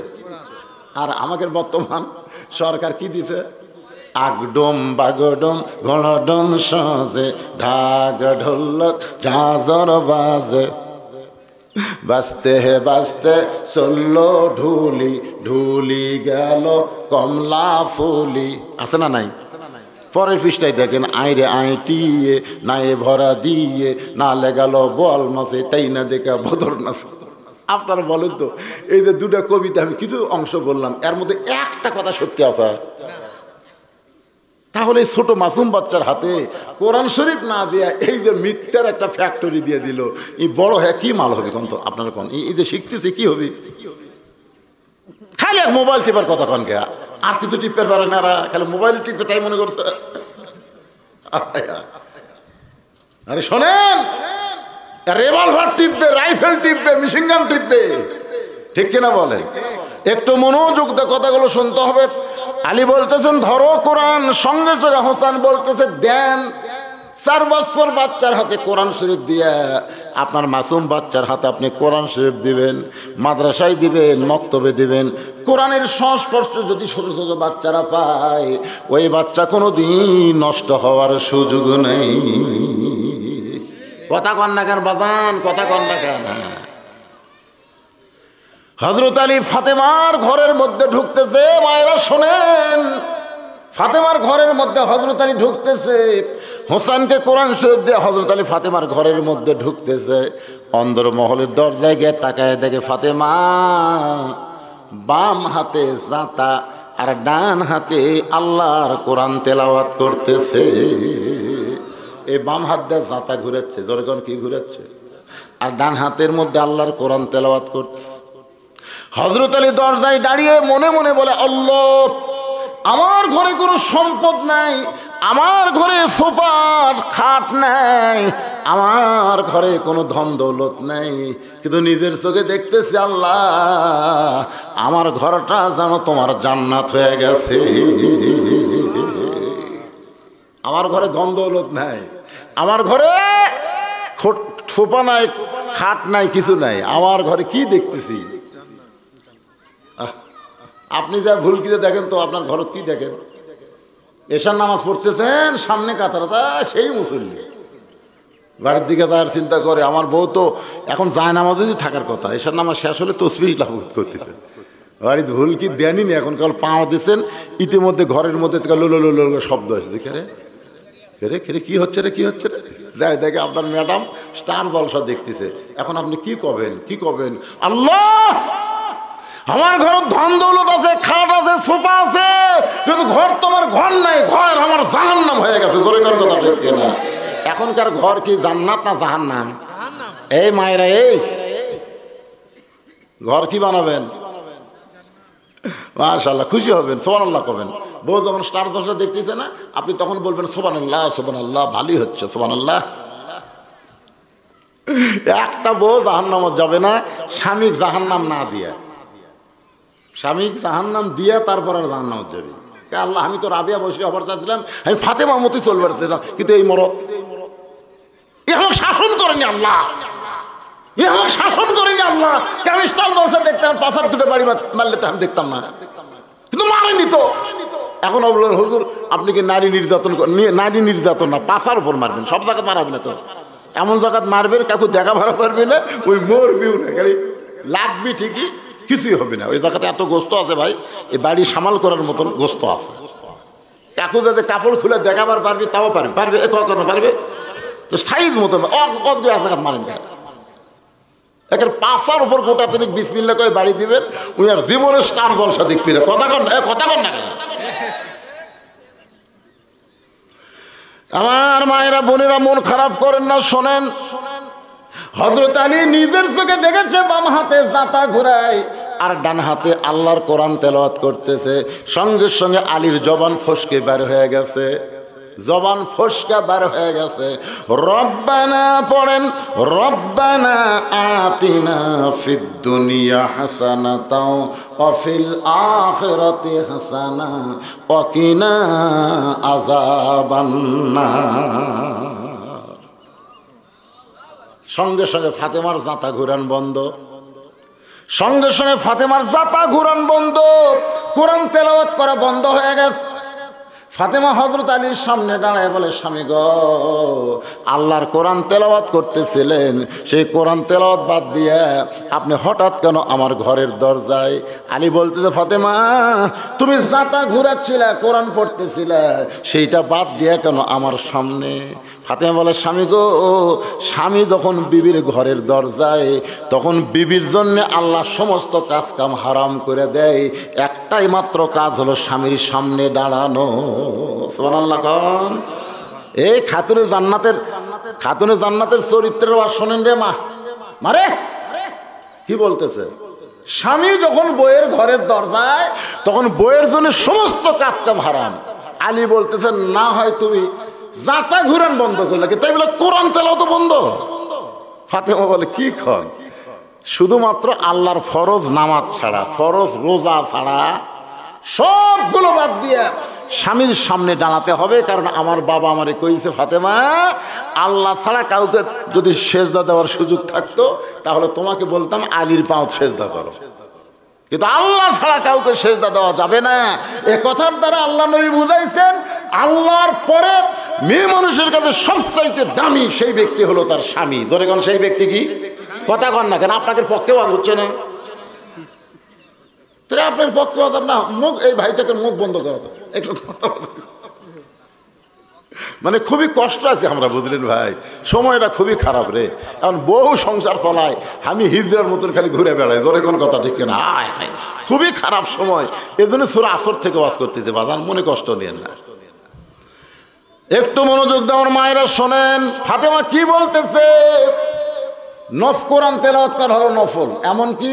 আর আমাদের বর্তমান সরকার কি দিছে? আগডম বাগডম গণডম সাজে, ঢাক ঢোলক ঝাঁঝর বাজে, বাজতে হে বাজতে চললো ঢুলি, ঢুলি গেল কমলা ফুলি। আছে না নাই? পরের পৃষ্ঠায় দেখেন, আইরে আইটিয়ে নায়ে ভরা দিয়ে, না লেগাল বল মাসে তাই না দেখা বদর নাচে। আপনারা বলেন তো, এই যে দুটা কবিতা আমি কিছু অংশ বললাম, এর মধ্যে একটা কথা সত্যি আছে? তাহলে ছোট মাসুম বাচ্চার হাতে কোরআন শরীফ না দিয়া এই যে মিথ্যার একটা ফ্যাক্টরি দিয়ে দিল, এই বড় হ্যাঁ কি মাল হবে কোন? তো আপনারা কোন এই যে শিখতেছে কি হবে? খালি এক মোবাইল টিপার কথা কন কে, আর কিছু টিপতে পারে না, খালি মোবাইল টিপতে তাই মনে করছে। আরে শোনেন, রিভলভার টিপবে, রাইফেল টিপবে, মেশিন গান টিপবে, ঠিক কিনা বলেন? একটু মনোযোগ দিয়ে কথাগুলো শুনতে হবে। আলী বলতেছেন ধরো কোরআন, সঙ্গে সঙ্গে হোসেন বলতেছে দেন। 4 বছর বাচ্চার হাতে কোরআন শরীফ দিয়ে আপনার মাসুম বাচ্চার হাতে আপনি কোরআন শরীফ দিবেন, মাদ্রাসায় দিবেন, মক্তবে দিবেন। কোরআনের সংস্পর্শ যদি ছোট ছোট বাচ্চারা পায়, ওই বাচ্চা কোনো দিন নষ্ট হওয়ার সুযোগ নেই। কথা কন না কেন বাজান? কথা কন না কেন? হযরত আলী ফাতেমার ঘরের মধ্যে ঢুকতেছে, মায়েরা শোনেন, ফাতেমার ঘরের মধ্যে হযরত আলী ঢুকতেছে, হোসেনকে কোরআন শরীফ দিয়ে হযরত আলী ফাতেমার ঘরের মধ্যে ঢুকতেছে। অন্দরমহলের দরজায় গিয়ে তাকায় দেখে ফাতেমা বাম হাতে জাঁতা আর ডান হাতে আল্লাহর কোরআন তেলাওয়াত করতেছে। এই বাম হাত দিয়ে জাঁতা ঘুরাচ্ছে, যখন কি ঘুরাচ্ছে, আর ডান হাতের মধ্যে আল্লাহর কোরআন তেলাওয়াত করতেছে। হযরত আলী দরজায় দাঁড়িয়ে মনে মনে বলে, আল্লাহ, আমার ঘরে কোনো সম্পদ নাই, আমার ঘরে সোফার খাট নাই, আমার ঘরে কোনো ধন দৌলত নাই, কিন্তু নিজের চোখে দেখতেছি আল্লাহ আমার ঘরটা যেন তোমার জান্নাত হয়ে গেছে। আমার ঘরে ধন দৌলত নাই, আমার ঘরে সোফা নাই, খাট নাই, কিছু নাই, আমার ঘরে কি দেখতেছি? আপনি যা ভুল কিনে দেখেন তো আপনার ঘরত কি দেখেন? এশার নামাজ পড়তেছেন, সামনে কাতারটা সেই মুসল্লি, বাড়ির দিকে যাওয়ার চিন্তা করে। আমার বউ তো এখন যায় নামাজে থাকার কথা, এশার নামাজ শেষ হলে তসবিহ লাভত করতেছে। বাড়িতে ভুল কি দেনই নি, এখন কাল পাও দিচ্ছেন, ইতিমধ্যে ঘরের মধ্যে লো শব্দ আসছে। কেরে কেরে কেরে কি হচ্ছে রে, কি হচ্ছে রে? যাই দেখে আপনার ম্যাডাম স্টার জলসা দেখতেছে। এখন আপনি কি করবেন? কি করবেন? আল্লাহ, আমার ঘর ধন দৌলত আছে, খাট আছে, সোফা আছে, কিন্তু ঘর তোমার ঘর নাই, ঘর আমার জাহান্নাম হয়ে গেছে। জোরে কার কথা ঠিক না? এখনকার ঘর কি জান্নাত না জাহান্নাম? এই মায়েরা, এই ঘর কি বানাবেন? মাশাআল্লাহ, খুশি হবেন, সুবহানাল্লাহ করবেন। বউ যখন স্টার দশা দেখতেছে না, আপনি তখন বলবেন সুবহানাল্লাহ, সুবহানাল্লাহ, ভালোই হচ্ছে, সুবহানাল্লাহ। একটা বউ জাহান্নামত যাবে না স্বামীর জাহান্নাম না দিয়া, স্বামীর জাহান্নাম দিয়া তারপর আর জাহান্নামত যাবে। আল্লাহ, আমি তো রাবিয়া বসে হবার চাচ্ছিলাম, আমি ফাতেমা মতোই চলবে চাচ্ছিলাম, কিন্তু এই মরদ এ আমাকে শাসন করেনি আল্লাহ, এ আমাকে শাসন করেনি আল্লাহ। আমি স্টার দশা দেখতাম, 5 দুটো বাড়ি মারলে তো আমি দেখতাম না, কিন্তু মারেনি তো। এখন বললেন হুজুর আপনি কি নারী নির্যাতন? নারী নির্যাতন না, পাশার উপর মারবেন, সব জায়গায় মারাবেন না তো। এমন জায়গায় মারবেন কাকু দেখা ভাড়া পারবে না, ওই মরবিও না, খালি লাগবি ঠিকই, কিছুই হবে না। ওই জায়গাতে এত গোস্ত আছে ভাই, এই বাড়ি সামাল করার মতন গোস্ত আছে। কাকু যাতে কাপড় খুলে দেখাবার পারবে, তাও পারবে, পারবে এ কখনো পারবে তো সাইজ মতো জায়গাত মারেন। একের পাশার উপর গোটা তিনি বিসমিল্লাহ করে বাড়ি দিবেন, উনি আর জীবনের স্টার জলসা দেখবি না। কথা কন, কথা কন না। আমার মায়েরা বোনেরা মন খারাপ করেন না, শোনেন। হযরত আলী নিজের চোখে দেখেছে বাম হাতে জাতা ঘুরায় আর ডান হাতে আল্লাহর কোরআন তেলাওয়াত করতেছে। সঙ্গে সঙ্গে আলীর জবান ফসকে বের হয়ে গেছে, জবান ফসকা বার হয়ে গেছে। রব্বানা পড়েন, রব্বানা আতিনা ফিদ দুনিয়া হাসানাতাও ওয়া ফিল আখিরাতি হাসানা ওয়া কিনা আযাবান নার। সঙ্গে সঙ্গে ফাতেমার জাতা ঘুরান বন্ধ, সঙ্গে সঙ্গে ফাতেমার জাতা ঘুরান বন্ধ। কোরআন তেলাওয়াত করা বন্ধ হয়ে গেছে। ফাতেমা হযরত আলীর সামনে দাঁড়ায় বলে, স্বামী গো, আল্লাহর কোরআন তেলাওয়াত করতেছিলেন, সেই কোরআন তেলাওয়াত বাদ দিয়ে আপনি হঠাৎ কেন আমার ঘরের দরজায়? আলী বলতেছে, ফাতেমা তুমি জাতা ঘুরাচ্ছিলে, কোরআন পড়তেছিলে, সেইটা বাদ দিয়ে কেন আমার সামনে? ফাতেমা বলে, স্বামী গো, স্বামী যখন বিবির ঘরের দরজায়, তখন বিবির জন্য আল্লাহ সমস্ত কাজ কাম হারাম করে দেয়, একটাই মাত্র কাজ হলো স্বামীর সামনে দাঁড়ানো। সুবহানাল্লাহ কোন? এই খাতুনে জান্নাতের চরিত্রের ওয়াজ শোনেন রে মা, মারে কি বলতেছে? স্বামী যখন বইয়ের ঘরের দরজায়, তখন বইয়ের জন্য সমস্ত কাজ কাম হারাম। আলী বলতেছেন, না হয় তুমি জাতা ঘুরান বন্ধ করলে কি, তাই বলে কোরআন তেলাওয়াত বন্ধ? ফাতেমা বলে, কি খন? শুধুমাত্র আল্লাহর ফরজ নামাজ ছাড়া, ফরজ রোজা ছাড়া সবগুলো বাদ দিয়ে স্বামীর সামনে দাঁড়াতে হবে। কারণ আমার বাবা আমারে কইছে, ফাতেমা আল্লাহ ছাড়া কাউকে যদি সেজদা দেওয়ার সুযোগ থাকতো, তাহলে তোমাকে বলতাম আলীর পাও সেজদা করো, কিন্তু আল্লাহ ছাড়া কাউকে সেজদা দেওয়া যাবে না। এ কথার দ্বারা আল্লাহ নবী বুঝাইছেন, আল্লাহর পরে মেয়ে মানুষের কাছে সবচাইতে দামি সেই ব্যক্তি হলো তার স্বামী। ধরে কোন সেই ব্যক্তি কি? কথা কন না কেন? আপনাদের পক্ষে বাদ হচ্ছে না, তাহলে আপনার পক্ষে বাদ না, মুখ এই ভাইটাকে মুখ বন্ধ করা একটু মানে খুবই কষ্ট আছে আমরা, বুঝলেন ভাই, সময়টা খুবই খারাপ রে। এখন বহু সংসার চলায়, আমি হিজরার মতন খালি ঘুরে বেড়াই। ধরে কোন কথা ঠিক কিনা? খুবই খারাপ সময়। এজন্য সূরা আসর থেকে ওয়াজ করতেছে, বাজান মনে কষ্ট নিয়েন না, একটু মনোযোগ দিয়ে আমার মায়েরা শোনেন। ফাতেমা কি বলতেছে? কোরআন তেলাওয়াত করা হলো নফল। এমনকি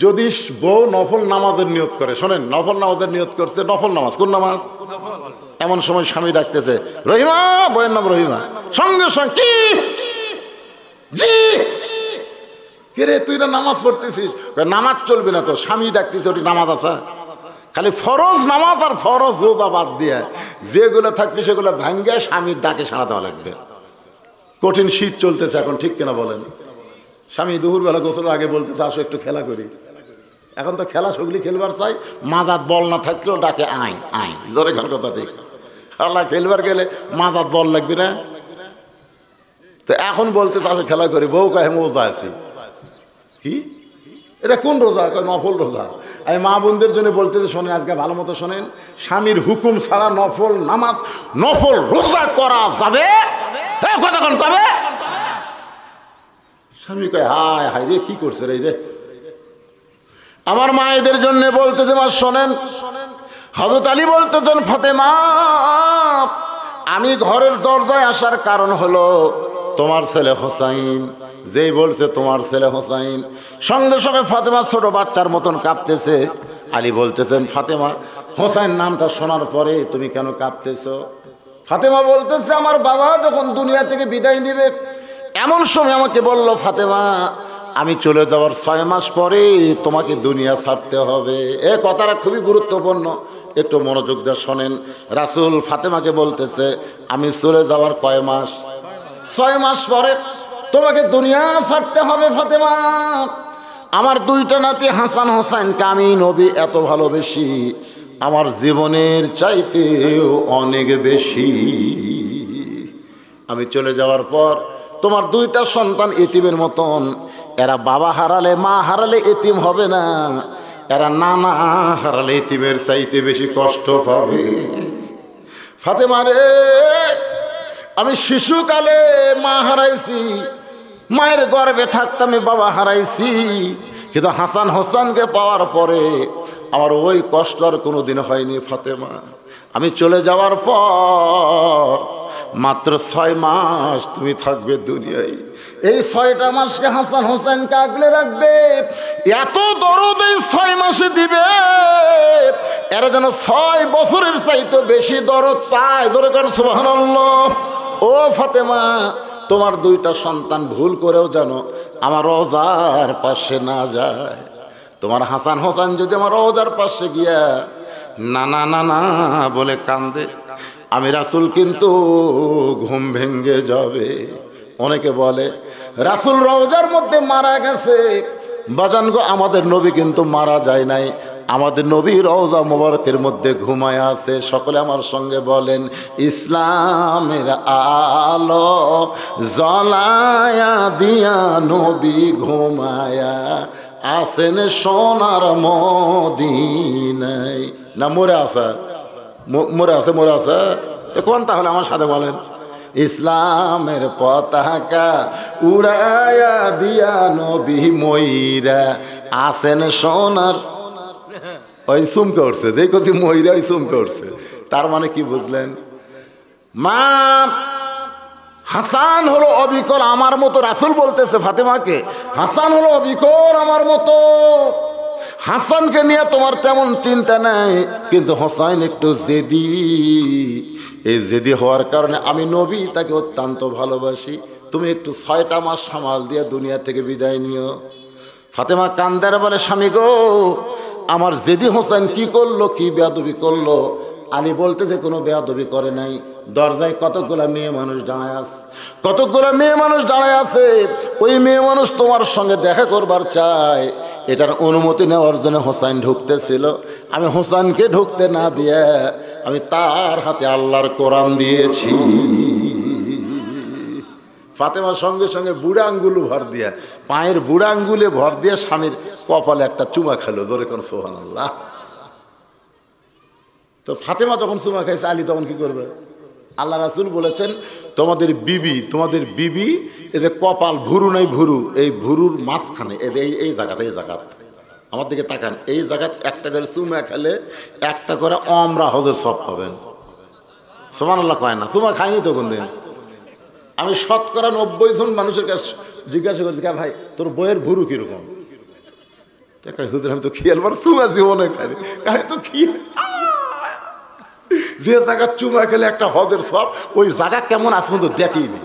যদি বউ নফল নামাজের নিয়ত করে, শোনেন, নফল নামাজের নিয়ত করছে, নফল নামাজ, কোন নামাজ? এমন সময় স্বামী ডাকতেছে, রহিমা, বউয়ের নাম রহিমা, সঙ্গে সঙ্গে কি জি কে রে, তুই না নামাজ পড়তেছিস? নামাজ চলবে না তো, স্বামী ডাকতেছে, ওটি নামাজ আছে? খালি ফরজ নামাজ আর ফরজ রোজা বাদ দিয়ে যেগুলো থাকবে সেগুলো ভাঙ্গে স্বামীর ডাকে সাড়া দেওয়া লাগবে। কঠিন শীত চলতেছে এখন, ঠিক কিনা বলেন? স্বামী দুপুরবেলা গোসলের আগে বলতেছে, আসো একটু খেলা করি। এখন তো খেলা সগলি খেলবার চাই, মাজাত বল না থাকলেও ডাকে আই আই, জোরে ঘর কথা ঠিক। আল্লাহ খেলবার গেলে মাজাত বল লাগবে না? তো এখন বলতেছে আসো খেলা করি, বউ কাহে মজা আছি। কি এটা কোন রোজা? নফল রোজা। আমি মা বোনদের জন্য বলতেছে, শোনেন, আজকে ভালো মতো শোনেন, স্বামীর হুকুম ছাড়া নফল নামাজ, নফল রোজা করা যাবে? কথা কোন যাবে? স্বামী কয়, হায় হায় রে, কি করছে রে? আমার মায়েদের জন্য বলতেছে, মা শোনেন, হযরত আলী বলতেছেন, ফাতেমা আমি ঘরের দরজায় আসার কারণ হলো তোমার ছেলে হোসাইন। যেই বলছে তোমার ছেলে হোসাইন, সঙ্গে সঙ্গে ফাতেমা ছোট বাচ্চার মতন কাঁপতেছে। আলী বলতেছেন, ফাতেমা হোসাইন নামটা শোনার পরে তুমি কেন কাঁপতেছ? ফাতেমা বলতেছে, আমার বাবা যখন দুনিয়া থেকে বিদায় নিবে, এমন সময় আমাকে বলল, ফাতেমা আমি চলে যাওয়ার 6 মাস পরে তোমাকে দুনিয়া ছাড়তে হবে। এ কথাটা খুবই গুরুত্বপূর্ণ, একটু মনোযোগ দিয়ে শোনেন। রাসূল ফাতেমাকে বলতেছে, আমি চলে যাওয়ার কয় মাস? 6 মাস পরে তোমাকে দুনিয়া ছাড়তে হবে ফাতেমা। আমার 2টা নাতি হাসান হোসাইনকে আমি নবী এত ভালোবেসি, আমার জীবনের চাইতেও অনেক বেশি। আমি চলে যাওয়ার পর তোমার 2টা সন্তান এতিমের মতন, এরা বাবা হারালে মা হারালে এতিম হবে না, এরা নানা হারালে এতিমের চাইতে বেশি কষ্ট পাবে। ফাতেমা রে, আমি শিশুকালে মা হারাইছি, মায়ের গর্ভে থাকতাম বাবা হারাইছি, কিন্তু হাসান হোসেনকে পাওয়ার পরে আমার ওই কষ্ট আর কোনোদিন হয়নি। ফাতেমা আমি চলে যাওয়ার পর মাত্র 6 মাস তুমি থাকবে দুনিয়ায়, এই 6টা মাসকে হাসান হোসেনকে আগলে রাখবে, এত দরদ এই 6 মাসে দিবে, এরা যেন 6 বছরের চাইতে বেশি দরদ পায়। ধরে কর সুবহানাল্লাহ। ও ফাতেমা, তোমার 2টা সন্তান ভুল করেও যেন আমার রওজার পাশে না যায়। তোমার হাসান হোসেন যদি আমার রওজার পাশে গিয়া না না না না বলে কান্দে, আমি রাসূল কিন্তু ঘুম ভেঙে যাবে। অনেকে বলে রাসূল রওজার মধ্যে মারা গেছে। বাজান গো, আমাদের নবী কিন্তু মারা যায় নাই, আমাদের নবী রওজা মোবারকের মধ্যে ঘুমায় আছে। সকলে আমার সঙ্গে বলেন, ইসলামের আলো জ্বলায়া দিয়া নবী ঘুমায়া আসেন সোনার মদিনায়। না মরে আসা, মরে আছে, মরে আছে তো কোন? তাহলে আমার সাথে বলেন, ইসলামের পতাকা উড়ায়া দিয়া নবী ময়রা আসেন সোনার। ওই চুমকে উঠছে, যে কছি ময়রা ওই চুমকে উঠছে। তার মানে কি বুঝলেন? মা হাসান হলো অবিকল আমার মতো। রাসূল বলতেছে ফাতেমাকে, হাসান হলো অবিকল আমার মতো। হাসানকে নিয়ে তোমার তেমন চিন্তা নাই, কিন্তু হোসাইন একটু জেদি। এই জেদি হওয়ার কারণে আমি নবী তাকে অত্যন্ত ভালোবাসি। তুমি একটু 6টা মাস সামাল দিয়ে দুনিয়া থেকে বিদায় নিও। ফাতেমা কান্দারে বলে, স্বামী গো, আমার জেদি হোসেন কি করলো, কি বেয়াদবি করলো? আলী বলতে যে কোনো বেয়াদবি করে নাই। দরজায় কতগুলা মেয়ে মানুষ দাঁড়ায় আছে, কতগুলা মেয়ে মানুষ দাঁড়ায় আছে। ওই মেয়ে মানুষ তোমার সঙ্গে দেখা করবার চায়। এটার অনুমতি নেওয়ার জন্য হোসাইন ঢুকতেছিল। আমি হোসাইনকে ঢুকতে না দিয়ে আমি তার হাতে আল্লাহর কোরআন দিয়েছি। ফাতেমার সঙ্গে সঙ্গে বুড়া আঙ্গুল ভর দিয়া, পায়ের বুড়া আঙ্গুলে ভর দিয়ে স্বামীর কপালে একটা চুমা খেলো। জোরে কোন সুবহানাল্লাহ। তো ফাতেমা যখন চুমা খাইছে, আলী তখন কি করবে? আল্লাহ রাসূল বলেছেন, তোমাদের বিবি এদের কপাল ভুরু নাই, ভুরু এই ভুরুর মাঝখানে এই জায়গাত আমার দিকে তাকান, এই জায়গাত একটা করে চুমা খেলে একটা করে অমরা হজের সব পাবেন। সুবহানাল্লাহ কয় না? চুমা খাইনি তো কোন দিন। আমি 90 জন মানুষের কাছে জিজ্ঞাসা করছি, কে ভাই তোর বইয়ের ভুরু কিরকম? হুজুর আমি তো খেয়াল বার চুমা জীবনে খাইনি। আমি তো খেয়ে যে জায়গা চুমা খেলে একটা হদের সব, ওই জায়গা কেমন আসুন তো দেখিনি।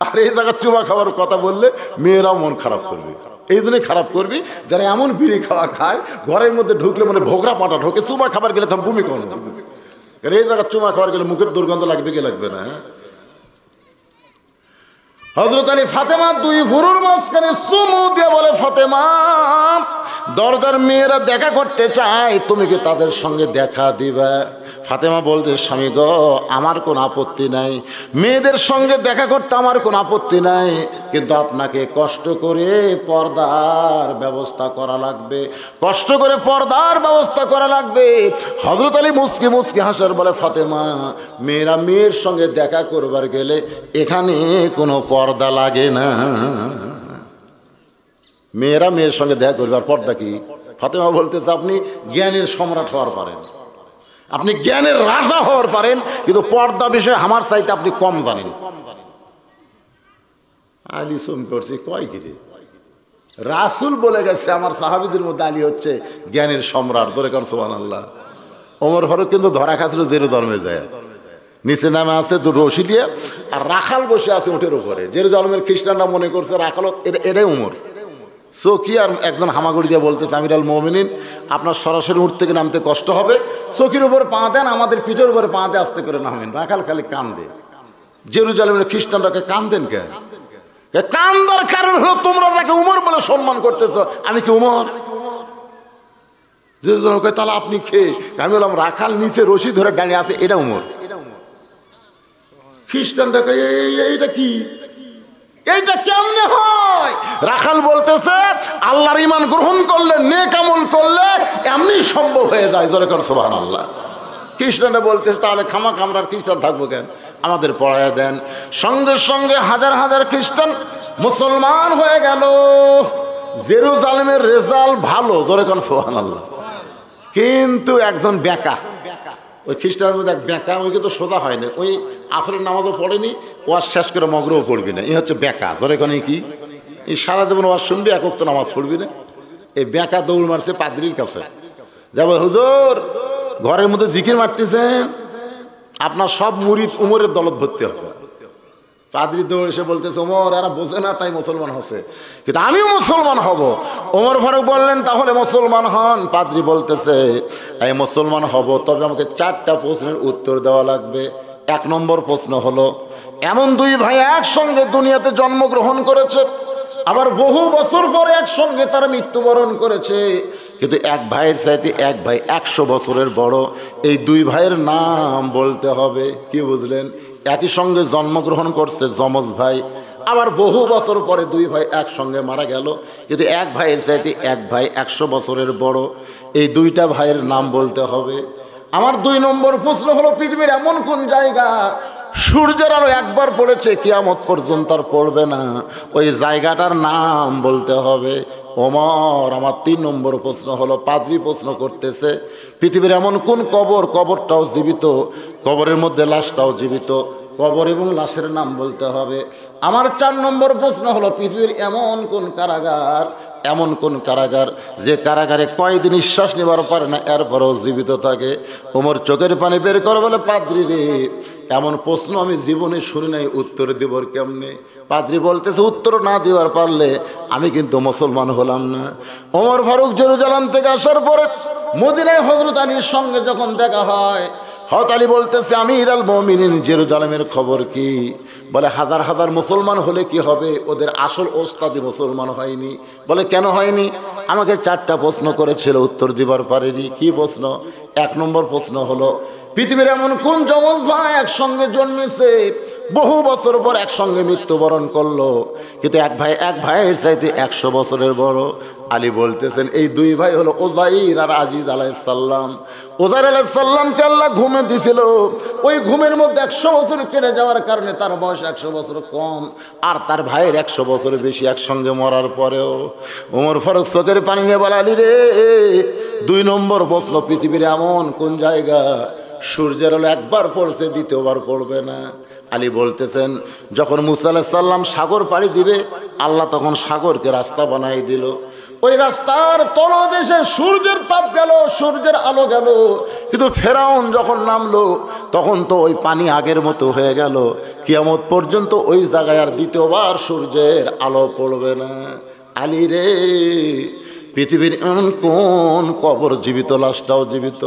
আর এই জায়গা চুমা খাওয়ার কথা বললে মেয়েরাও মন খারাপ করবে। এই জন্যই খারাপ করবি যারা এমন বিড়ি খাওয়া খায়, ঘরের মধ্যে ঢুকলে মানে ভোগরা পাটা ঢোকে। চুমা খাবার গেলে তখন বমি করো। কারণ এই জায়গা চুমা খাওয়ার গেলে মুখের দুর্গন্ধ লাগবে কি লাগবে না? হযরত আলী ফাতেমা দুই ভুরুর মাঝখানে চুমু দিয়ে বলে, ফাতেমা দরজার মেয়েরা দেখা করতে চায়, তুমি কি তাদের সঙ্গে দেখা দিবা? ফাতেমা বলতে, স্বামী গো, আমার কোনো আপত্তি নাই, মেয়েদের সঙ্গে দেখা করতে আমার কোনো আপত্তি নাই, কিন্তু আপনাকে কষ্ট করে পর্দার ব্যবস্থা করা লাগবে, কষ্ট করে পর্দার ব্যবস্থা করা লাগবে। হযরত আলী মুচকি মুচকি হাসার বলে, ফাতেমা মেয়েরা মেয়ের সঙ্গে দেখা করবার গেলে এখানে কোনো পর্দা লাগে না। মেয়েরা মেয়ের সঙ্গে দেখা করবার পর্দা কি? ফাতেমা বলতেছে, আপনি জ্ঞানের সম্রাট হওয়ার পারেন, আপনি জ্ঞানের রাজা হওয়ার পারেন, কিন্তু পর্দা বিষয়ে আমার চাইতে আপনি কম জানেন। আলী সুম করছে, কয় গিরে রাসূল বলে গেছে আমার সাহাবীদের মধ্যে আলী হচ্ছে জ্ঞানের সম্রাট। ধরে কারণ সুবহানাল্লাহ। ওমর ফারুক কিন্তু ধরা খাচ্ছিল জেরুজালেমে যায়, নিচে নামে আছে তো রশি দিয়ে, আর রাখাল বসে আছে উঠের উপরে। জেরুজালেমের খ্রিস্টানরা মনে করছে রাখাল এটাই উমর। চৌকি আর একজন হামাগুড়ি দিয়ে বলতেছে, আমিরুল মুমিনিন আপনার সরাসরি উঠ থেকে নামতে কষ্ট হবে, চৌকির উপরে পা দেন, আমাদের পিঠের উপরে পা দিয়ে আস্তে করে নামেন। রাখাল খালি কান্দে। জেরুজালেমের খ্রিস্টানরাকে কান্দেন কেন? কান্দার কারণ হলো তোমরা যাকে উমর বলে সম্মান করতেছো, আমি কি উমর? তাহলে আপনি খেয়ে? আমি বললাম রাখাল নিচে রশি ধরে দাঁড়িয়ে আছে, এটা উমর। খ্রিস্টানটাকে এইটা কি, এইটা কেমনে হয়? রাখাল বলতেছে আল্লাহর ঈমান গ্রহণ করলে, নেক আমল করলে এমনি সম্ভব হয়ে যায়। জোরে করে সুবহানাল্লাহ। খ্রিস্টানরা বলতেছে তাহলে খামাখা আমরা খ্রিস্টান থাকবো কেন, আমাদের পড়ায়া দেন। সঙ্গে সঙ্গে হাজার হাজার খ্রিস্টান মুসলমান হয়ে গেল। জেরুজালেমের রেজাল্ট ভালো। জোরে করে সুবহানাল্লাহ। কিন্তু একজন বেকা, ওই খ্রিস্টানের মধ্যে এক বেকা, ওই কিন্তু সোজা হয় না, ওই আসরের নামাজও পড়েনি, ওয়াজ শেষ করে মগরও পড়বি না, এই হচ্ছে বেকা। ধরে কোন কি এই সারা জীবন ওয়াজ শুনবি, একক তো নামাজ পড়বি না। এই বেকা দৌড় মারছে পাদ্রির কাছে, যাবো হুজুর ঘরের মধ্যে জিকির মারতেছেন, আপনার সব মুরিদ উমরের দলত ভর্তি আছে। পাদ্রি দৌড় এসে বলতেছে, ওমর এরা বোঝে না তাই মুসলমান হচ্ছে, কিন্তু আমিও মুসলমান হব। ওমর ফারুক বললেন, তাহলে মুসলমান হন। পাদ্রি বলতেছে, এই মুসলমান হব, তবে আমাকে 4টা প্রশ্নের উত্তর দেওয়া লাগবে। 1 নম্বর প্রশ্ন হলো, এমন দুই ভাই একসঙ্গে দুনিয়াতে জন্মগ্রহণ করেছে, আবার বহু বছর পরে একসঙ্গে তারা মৃত্যুবরণ করেছে, কিন্তু এক ভাইয়ের চাইতে এক ভাই 100 বছরের বড়। এই দুই ভাইয়ের নাম বলতে হবে। কি বুঝলেন? একই সঙ্গে জন্মগ্রহণ করছে যমজ ভাই, আবার বহু বছর পরে দুই ভাই একসঙ্গে মারা গেল, কিন্তু এক ভাইয়ের চাইতে এক ভাই 100 বছরের বড়। এই দুইটা ভাইয়ের নাম বলতে হবে। আমার 2 নম্বর প্রশ্ন হলো, পৃথিবীর এমন কোন জায়গা সূর্যের আলো একবার পড়েছে কিয়ামত পর্যন্ত আর পড়বে না, ওই জায়গাটার নাম বলতে হবে। ওমর, আমার 3 নম্বর প্রশ্ন হলো, পাদ্রী প্রশ্ন করতেছে, পৃথিবীর এমন কোন কবর, কবরটাও জীবিত, কবরের মধ্যে লাশটাও জীবিত, কবর এবং লাশের নাম বলতে হবে। আমার 4 নম্বর প্রশ্ন হলো, পৃথিবীর এমন কোন কারাগার, এমন কোন কারাগার যে কারাগারে কয়েদি নিঃশ্বাস নেবার পারে না, এরপরেও জীবিত থাকে। ওমর চোখের পানি বের করে বলে, পাদ্রী রে, এমন প্রশ্ন আমি জীবনে শুনি নাই, উত্তর দেবর কেমনে? পাদ্রী বলতেছে, উত্তর না দেওয়ার পারলে আমি কিন্তু মুসলমান হলাম না। ওমর ফারুক জেরুজালেম থেকে আসার পরে মদিনায় হযরত আলীর সঙ্গে যখন দেখা হয়, হযরত আলী বলতেছে, আমির আল মুমিনিন, জেরুজালেমের খবর কি? বলে, হাজার হাজার মুসলমান হলে কি হবে, ওদের আসল ওস্তাদি মুসলমান হয়নি। বলে, কেন হয়নি? আমাকে 4টা প্রশ্ন করেছিল, উত্তর দিবার পারেনি। কি প্রশ্ন? 1 নম্বর প্রশ্ন হলো, পৃথিবীর এমন কোন যমজ ভাই একসঙ্গে জন্মেছে, বহু বছর পর একসঙ্গে মৃত্যুবরণ করলো, কিন্তু এক ভাইয়ের চাইতে 100 বছরের বড়। আলী বলতেছেন, এই 2 ভাই হলো ওজাইর আর আজিজ আলাইহিস সালাম। ওজাইর আলাইহিস সালামকে আল্লাহ ঘুমে দিছিল, ওই ঘুমের মধ্যে 100 বছর কেটে যাওয়ার কারণে তার বয়স 100 বছর কম, আর তার ভাইয়ের 100 বছর বেশি। একসঙ্গে মরার পরেও ওমর ফারুক চোখের পানি নিয়ে বলে, আলী রে, 2 নম্বর প্রশ্ন, পৃথিবীর এমন কোন জায়গা সূর্যের আলো একবার পড়ছে, দ্বিতীয়বার পড়বে না? আলী বলতেছেন, যখন মুসা আলাইহিস সালাম সাগর পাড়ি দিবে, আল্লাহ তখন সাগরকে রাস্তা বানাই দিল। ওই রাস্তার তলদেশে সূর্যের তাপ গেল, সূর্যের আলো গেল, কিন্তু ফেরাউন যখন নামলো তখন তো ওই পানি আগের মতো হয়ে গেল। কিয়ামত পর্যন্ত ওই জায়গায় আর দ্বিতীয়বার সূর্যের আলো পড়বে না। আলী রে, পৃথিবীর এমন কোন কবর জীবিত, লাশটাও জীবিত?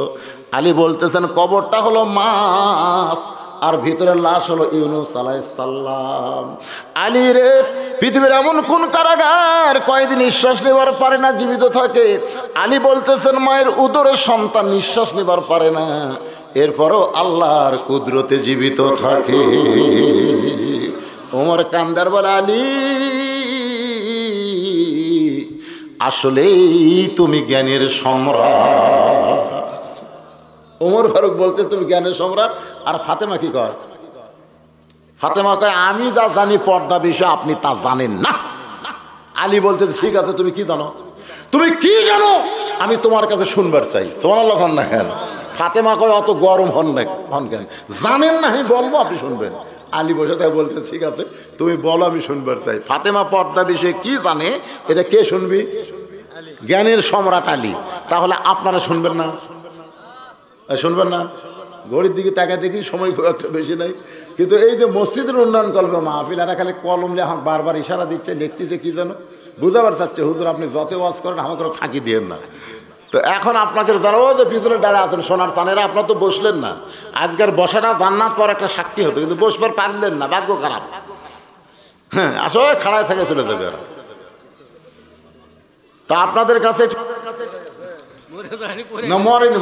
আলী বলতেছেন, কবরটা হলো মাছ, আর ভিতরের লাশ হলো ইউনুস আলাইহিস সালাম। আলী রে, পৃথিবীর এমন কোন কারাগার কয়েকদিন নিঃশ্বাস নেবার পারে না, জীবিত থাকে? আলী বলতেছেন, মায়ের উদরে সন্তান নিঃশ্বাস নেবার পারে না, এরপরও আল্লাহর কুদরতে জীবিত থাকে। ওমর কান্দার বলে, আলী, আসলেই তুমি জ্ঞানের সম্রাট। ওমর ফারুক বলতে, তুমি জ্ঞানের সম্রাট। আর ফাতেমা কি কয়? ফাতেমা কয়, আমি যা জানি পর্দা বিষয় আপনি তা জানেন না। আলী বলতে, ঠিক আছে, তুমি কি জানো? তুমি কি জানো আমি তোমার কাছে শুনবার চাই। সুবহানাল্লাহ না কেন? ফাতেমা কয়, অত গরম হন কেন? জানেন না, আমি বলবো, আপনি শুনবেন। আলী বসে তাই বলতে, ঠিক আছে, তুমি বলো, আমি শুনবার চাই। ফাতেমা পর্দা বিষয়ে কি জানে, এটা কে শুনবি? জ্ঞানের সম্রাট আলী। তাহলে আপনারা শুনবেন না? শুনবেন না? ঘড়ির দিকে তাকা দেখি, সময় খুব একটা বেশি নাই, কিন্তু এই যে মসজিদের উন্নয়ন করবে মাহফিল, এরা খালি কলম দিয়ে এখন বারবার ইশারা দিচ্ছে, লিখতেছে কি যেন, বুঝাবার চাচ্ছে, হুজুর আপনি যত ওয়াজ করেন আমাকে ফাঁকি দিয়েন না। তো এখন আপনাকে যারাও যে পিছনে দাঁড়া আছেন সোনার চানেরা, আপনার তো বসলেন না। আজকের বসাটা জান্নাত পর একটা সাক্ষী হতো, কিন্তু বসবার পারলেন না, ভাগ্য খারাপ। হ্যাঁ, আসলে খাড়ায় থেকে চলে যাবে। তা আপনাদের কাছে না, মরেনি।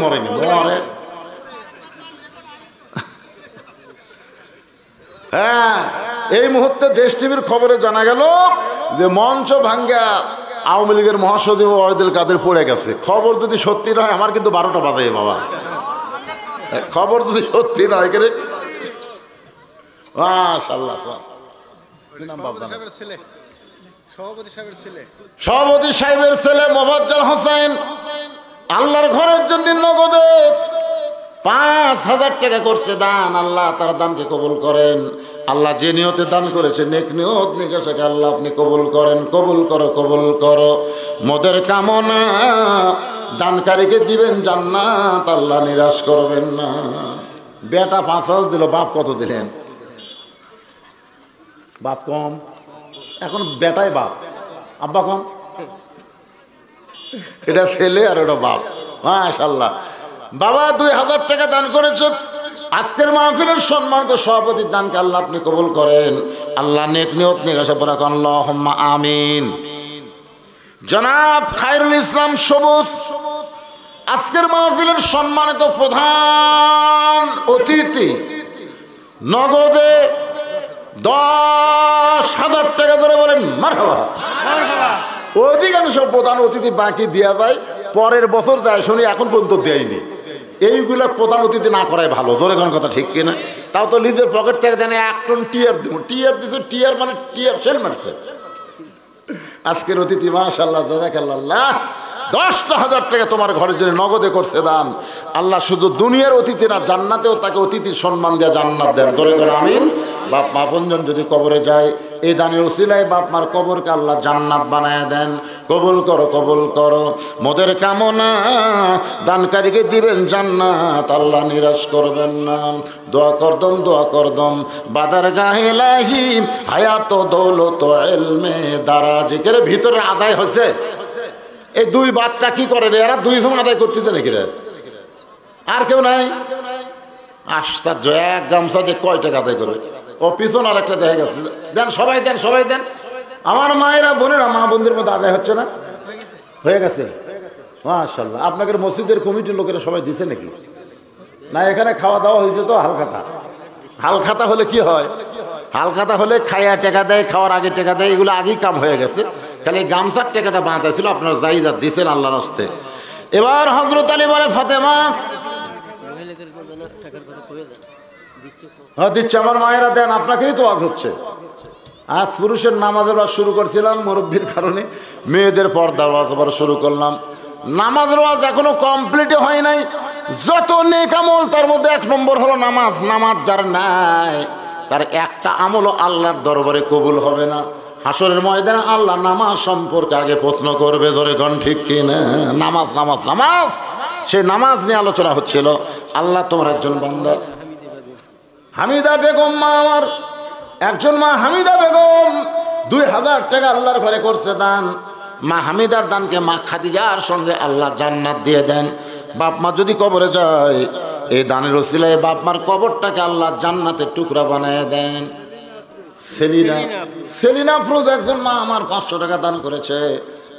হ্যাঁ, এই মুহূর্তে দেশ টিভির খবরে জানা গেল যে মঞ্চ ভাঙ্গা আওয়ামী লীগের মহাসচিব ওবায়দুল কাদের পড়ে গেছে। খবর যদি সত্যি নয়, আমার কিন্তু 12টা বাজে বাবা। খবর যদি সত্যি নয়, মাশাআল্লাহ, সভাপতি সাহেবের ছেলে মোফাজ্জল হোসেন আল্লাহর ঘরের জন্য নগদে 5,000 টাকা করছে দান। আল্লাহ তার দানকে কবুল করেন। আল্লাহ যে নিয়তে দান করেছে, নেক নিয়ত নিকাশাকে আল্লাহ আপনি কবুল করেন। কবুল করো। মোদের কামনা দানকারীকে দিবেন জান্নাত, আল্লাহ নিরাশ করবেন না। বেটা 5,000 দিল, বাপ কত দিলেন? বাপ কম, এখন বেটাই বাপ, আব্বা কম। এটা ছেলে আর ওটা বাপ। মাশাআল্লাহ, বাবা 2,000 টাকা দান করেছে। আজকের মাহফিলের সম্মানিত সভাপতির দানকে আল্লাহ আপনি কবুল করেন। আল্লাহ নেক নিয়ত নিয়ে পড়া আল্লাহুম্মা আমিন। জনাব খায়রুল ইসলাম সবুজ আজকের মাহফিলের সম্মানিত প্রধান অতিথি, নগদে 10,000 টাকা ধরে বলেন মারহাবা। অধিকাংশ প্রধান অতিথি বাকি দেওয়া যায়, পরের বছর যায় শুনি, এখন পর্যন্ত দেয়নি। এইগুলা প্রধান অতিথি না করাই ভালো, জোরে কোন কথা ঠিক কিনা? তাও তো নিজের পকেট থেকে দেন 1 টন টিয়ার দিব, টিয়ার দিচ্ছে, টিয়ার মানে টিয়ার সেল মারছে। আজকের অতিথি মাশাআল্লাহ জাযাকাল্লাহ 10,000 টাকা তোমার ঘরের জন্য নগদে করছে দান। আল্লাহ শুধু দুনিয়ার অতিথি না, জান্নাতেও তাকে অতিথির সম্মান দেয়া জান্নাত দেন, ধরে করে আমিন। বাপ মা আপনজন যদি কবরে যায়, এই দানের উসিলায় বাপ মার কবরকে আল্লাহ জান্নাত বানায় দেন। কবুল করো, কবুল করো। মোদের কামনা দানকারীকে দিবেন জান্নাত, আল্লাহ নিরাশ করবেন না। দোয়া করদম, দোয়া করদম বাদার গাহিলাহি হায়াত দৌলত ইলমে দারাজ। এর ভিতরে আদায় হয়েছে। এই দুই বাচ্চা কি করে রে, এরা দুইজন আদায় করতেছে নাকি রে? আর কেউ নাই? আশ্চর্য, এক গামছা দিয়ে কয় টাকা আদায় করবে? ও পিছন আর একটা দেখা গেছে। দেন সবাই, দেন সবাই দেন। আমার মায়েরা বোনেরা, মা বোনদের মধ্যে আদায় হচ্ছে না? হয়ে গেছে মাশাআল্লাহ। আপনাদের মসজিদের কমিটির লোকেরা সবাই দিছে নাকি? না, এখানে খাওয়া দাওয়া হয়েছে তো হালখাতা। হালখাতা হলে কি হয়? হালখাতা হলে খাইয়া টাকা দেয়, খাওয়ার আগে টাকা দেয়, এগুলো আগেই কাম হয়ে গেছে। খালি গামছার টাকাটা বাঁধা ছিল, আপনার জায়গা দিচ্ছেন আল্লাহর হস্তে। এবার হযরত আলী বলে ফাতেমা, হ্যাঁ দিচ্ছে, আমার মায়েরা দেন, আপনাকেই তো ওয়াজ হচ্ছে। আজ পুরুষের নামাজের ওয়াজ শুরু করছিলাম, মুরব্বীর কারণে মেয়েদের পর্দার ওয়াজ আবার শুরু করলাম। নামাজের ওয়াজ এখনো কমপ্লিট হয় নাই। যত নেক আমল তার মধ্যে 1 নম্বর হলো নামাজ। নামাজ যার নাই তার একটা আমলও আল্লাহর দরবারে কবুল হবে না। হাসরের ময়দানে আল্লাহ নামাজ সম্পর্কে আগে প্রশ্ন করবে, ধরে কোন ঠিক কিনা? নামাজ নামাজ নামাজ। সেই নামাজ নিয়ে আলোচনা হচ্ছিল। আল্লাহ তোমার একজন বান্দা হামিদা বেগম, মা আমার একজন মা হামিদা বেগম 2,000 টাকা আল্লাহর ঘরে করছে দান। মা হামিদার দানকে মা খাদিজার সঙ্গে আল্লাহ জান্নাত দিয়ে দেন। বাপ মা যদি কবরে যায়, এই দানের ওসিলায় বাপ মার কবরটাকে আল্লাহ জান্নাতের টুকরা বানায় দেন। সেলিনা আফরোজ একজন মা আমার 500 টাকা দান করেছে।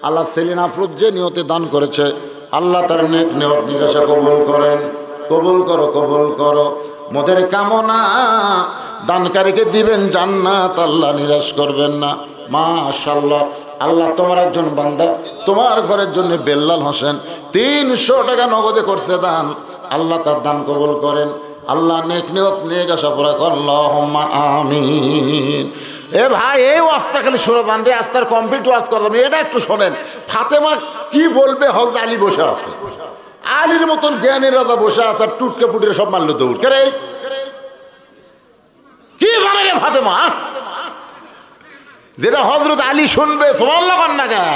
আল্লাহ সেলিনা আফরোজ যে নিয়তে দান করেছে, আল্লাহ তার নেক নিয়ত নিগাসা কবুল করেন। কবুল করো, কবুল করো। মোদের কামনা দানকারীকে দিবেন জান্নাত, আল্লাহ নিরাশ করবেন না। মাশাআল্লাহ। আল্লাহ তোমার একজন বান্দা তোমার ঘরের জন্য বেল্লাল হোসেন 300 টাকা নগদে করছে দান। আল্লাহ তার দান কবুল করেন। আল্লাহ নেক নিয়ত নিয়ে গেছে পড়া আল্লাহুম্মা আমিন। এ ভাই, এই ওয়াজটা খালি শুনে যান রে, আস্তার কমপ্লিট ওয়াজ করলাম, এটা একটু শোনেন। ফাতেমা কি বলবে? হযরত আলী বসে আছে, আলীর মতন জ্ঞানের রাজা বসে আছে, টুটকে ফুটে সব মারলো দৌড়। কে রে? কি জানে রে ফাতেমা? যেটা হযরত আলী শুনবে, সুবহানাল্লাহ কন না কেন?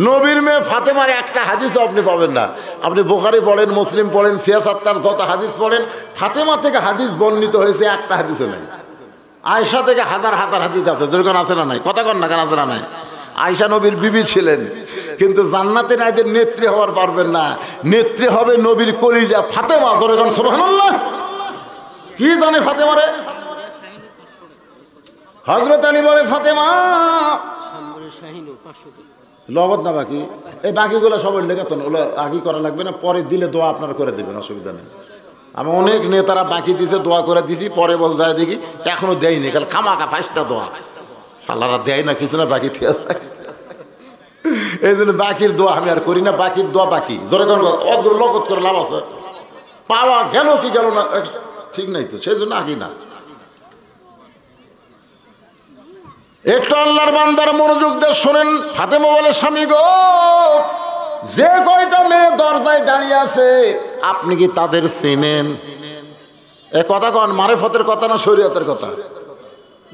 নবীর মেয়ে ফাতেমার একটা হাদিসও আপনি পাবেন না। আপনি বুখারী পড়েন, মুসলিম পড়েন, সিয়াসাত্তার যত হাদিস পড়েন, ফাতেমা থেকে হাদিস বর্ণিত হয়েছে একটা হাদিসও নাই। আয়েশা থেকে হাজার হাজার হাদিস আছে, যেরকম আছে না নাই? কথা কন না কেন? আছে না নাই? আয়েশা নবীর বিবি ছিলেন, কিন্তু জান্নাতে নাইদের নেত্রী হওয়ার পারবেন না। নেত্রী হবে নবীর কলিজা ফাতেমা। যেরকম সুবহানাল্লাহ। কি জানে ফাতেমারে? হযরত আলী বলে ফাতেমা নগদ না বাকি, এই বাকিগুলো সবার লেগে তো আগে করা লাগবে না, পরে দিলে দোয়া আপনারা করে দেবেন, অসুবিধা নেই। আমি অনেক নেতারা বাকি দিছে, দোয়া করে দিছি, পরে বল যায় দেখি এখনো দেয়নি, কাল খামাকা 5টা দোয়া সালারা দেয় না, কিছু না, বাকি ঠিক আছে। এই জন্য বাকির দোয়া আমি আর করি না। বাকির দোয়া বাকি, জোরে অতগুলো নগদ করে লাভ আছে, পাওয়া গেল কি গেল না ঠিক নাই তো, সেই জন্য আগে না। একটু আল্লাহর বান্দার মনোযোগ দিয়ে শোনেন। ফাতেমা বলে, স্বামী গো, যে কয়টা মেয়ে দরজায় দাঁড়িয়ে আছে আপনি কি তাদের চেনেন? এ কথা কন, মারেফতের কথা না শরীয়তের কথা?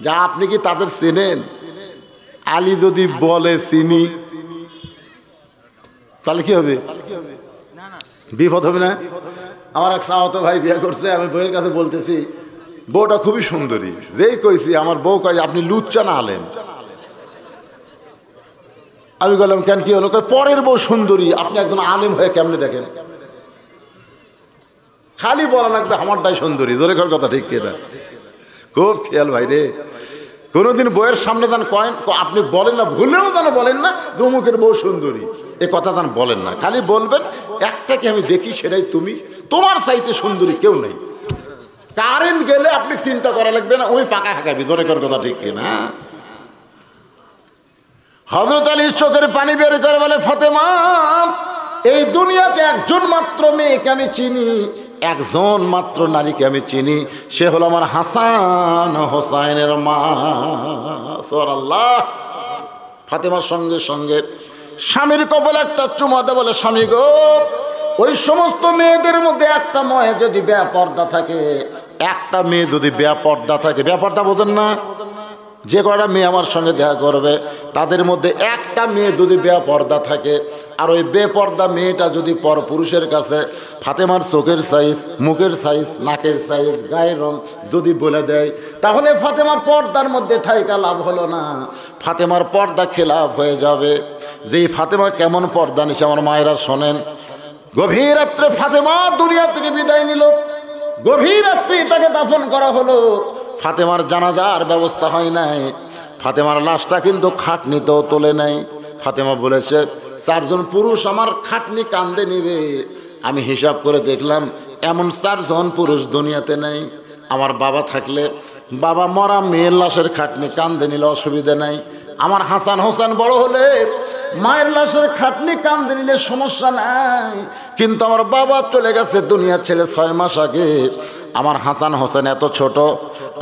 যা আপনি কি তাদের চেনেন? আলী যদি বলে চিনি, তাহলে কি হবে? বিপদ হবে না? আমার এক সাহত ভাই বিয়ে করছে, আমি বউয়ের কাছে বলতেছি বউটা খুবই সুন্দরী। যেই কইছি আমার বউ কয় আপনি লুচ্চা না আলেম। আমি বললাম কেন, কি হলো? পরের বউ সুন্দরী, আপনি একজন আলেম হয়ে কেমনে দেখেন? খালি বলা লাগবে আমারটাই সুন্দরী, জোরে কর কথা ঠিক কিনা? খুব খেয়াল ভাই রে। কোনোদিন বইয়ের সামনে যান কয়েন আপনি বলেন না, ভুলেও যেন বলেন না অমুকের বউ সুন্দরী, এ কথা যেন বলেন না। খালি বলবেন একটাকে আমি দেখি সেটাই তুমি, তোমার চাইতে সুন্দরী কেউ নেই। কারেন্ট গেলে আপনি চিন্তা করা লাগবে না, ওই পাকা হাঁকাবি, জোরে কর কথা ঠিক কিনা? হযরত আলী চোখের পানি বের করে বলে, ফাতেমা, এই দুনিয়াতে একজন মাত্র মেয়েকে আমি চিনি, একজন মাত্র নারীকে আমি চিনি, সে হলো আমার হাসান হোসাইনের মা। সুবহানাল্লাহ। ফাতেমার সঙ্গে সঙ্গে স্বামীর কপালে একটা চুমা দেয়, বলে, স্বামী গো, ওই সমস্ত মেয়েদের মধ্যে একটা মেয়ে যদি বেপর্দা থাকে, একটা মেয়ে যদি বেপর্দা থাকে, বেপর্দা বোঝেন না? যে কটা মেয়ে আমার সঙ্গে দেখা করবে তাদের মধ্যে একটা মেয়ে যদি বেপর্দা থাকে, আর ওই বেপর্দা মেয়েটা যদি পরপুরুষের কাছে ফাতেমার চোখের সাইজ, মুখের সাইজ, নাকের সাইজ, গায়ের রং যদি বলে দেয়, তাহলে ফাতেমা পর্দার মধ্যে থাইকা লাভ হলো না, ফাতেমার পর্দা খেলাফ হয়ে যাবে। যেই ফাতেমা কেমন পর্দা নিছে আমার মায়েরা শোনেন। গভীর রাত্রে ফাতেমা দুনিয়া থেকে বিদায় নিল, গভীর রাত্রে তাকে দাফন করা হলো। ফাতেমার জানাজার ব্যবস্থা হয় নাই, ফাতেমার লাশটা কিন্তু খাটনিতেও তোলে নাই। ফাতেমা বলেছে, 4 জন পুরুষ আমার খাটনি কান্দে নিবে। আমি হিসাব করে দেখলাম এমন 4 জন পুরুষ দুনিয়াতে নেই। আমার বাবা থাকলে বাবা মরা মেয়ের লাশের খাটনি কান্দে নিলে অসুবিধা নাই, আমার হাসান হোসেন বড় হলে মায়ের লাশের খাটনি কান্দে নিলে সমস্যা নাই। কিন্তু আমার বাবা চলে গেছে দুনিয়া ছেড়ে 6 মাস আগে, আমার হাসান হোসেন এত ছোট,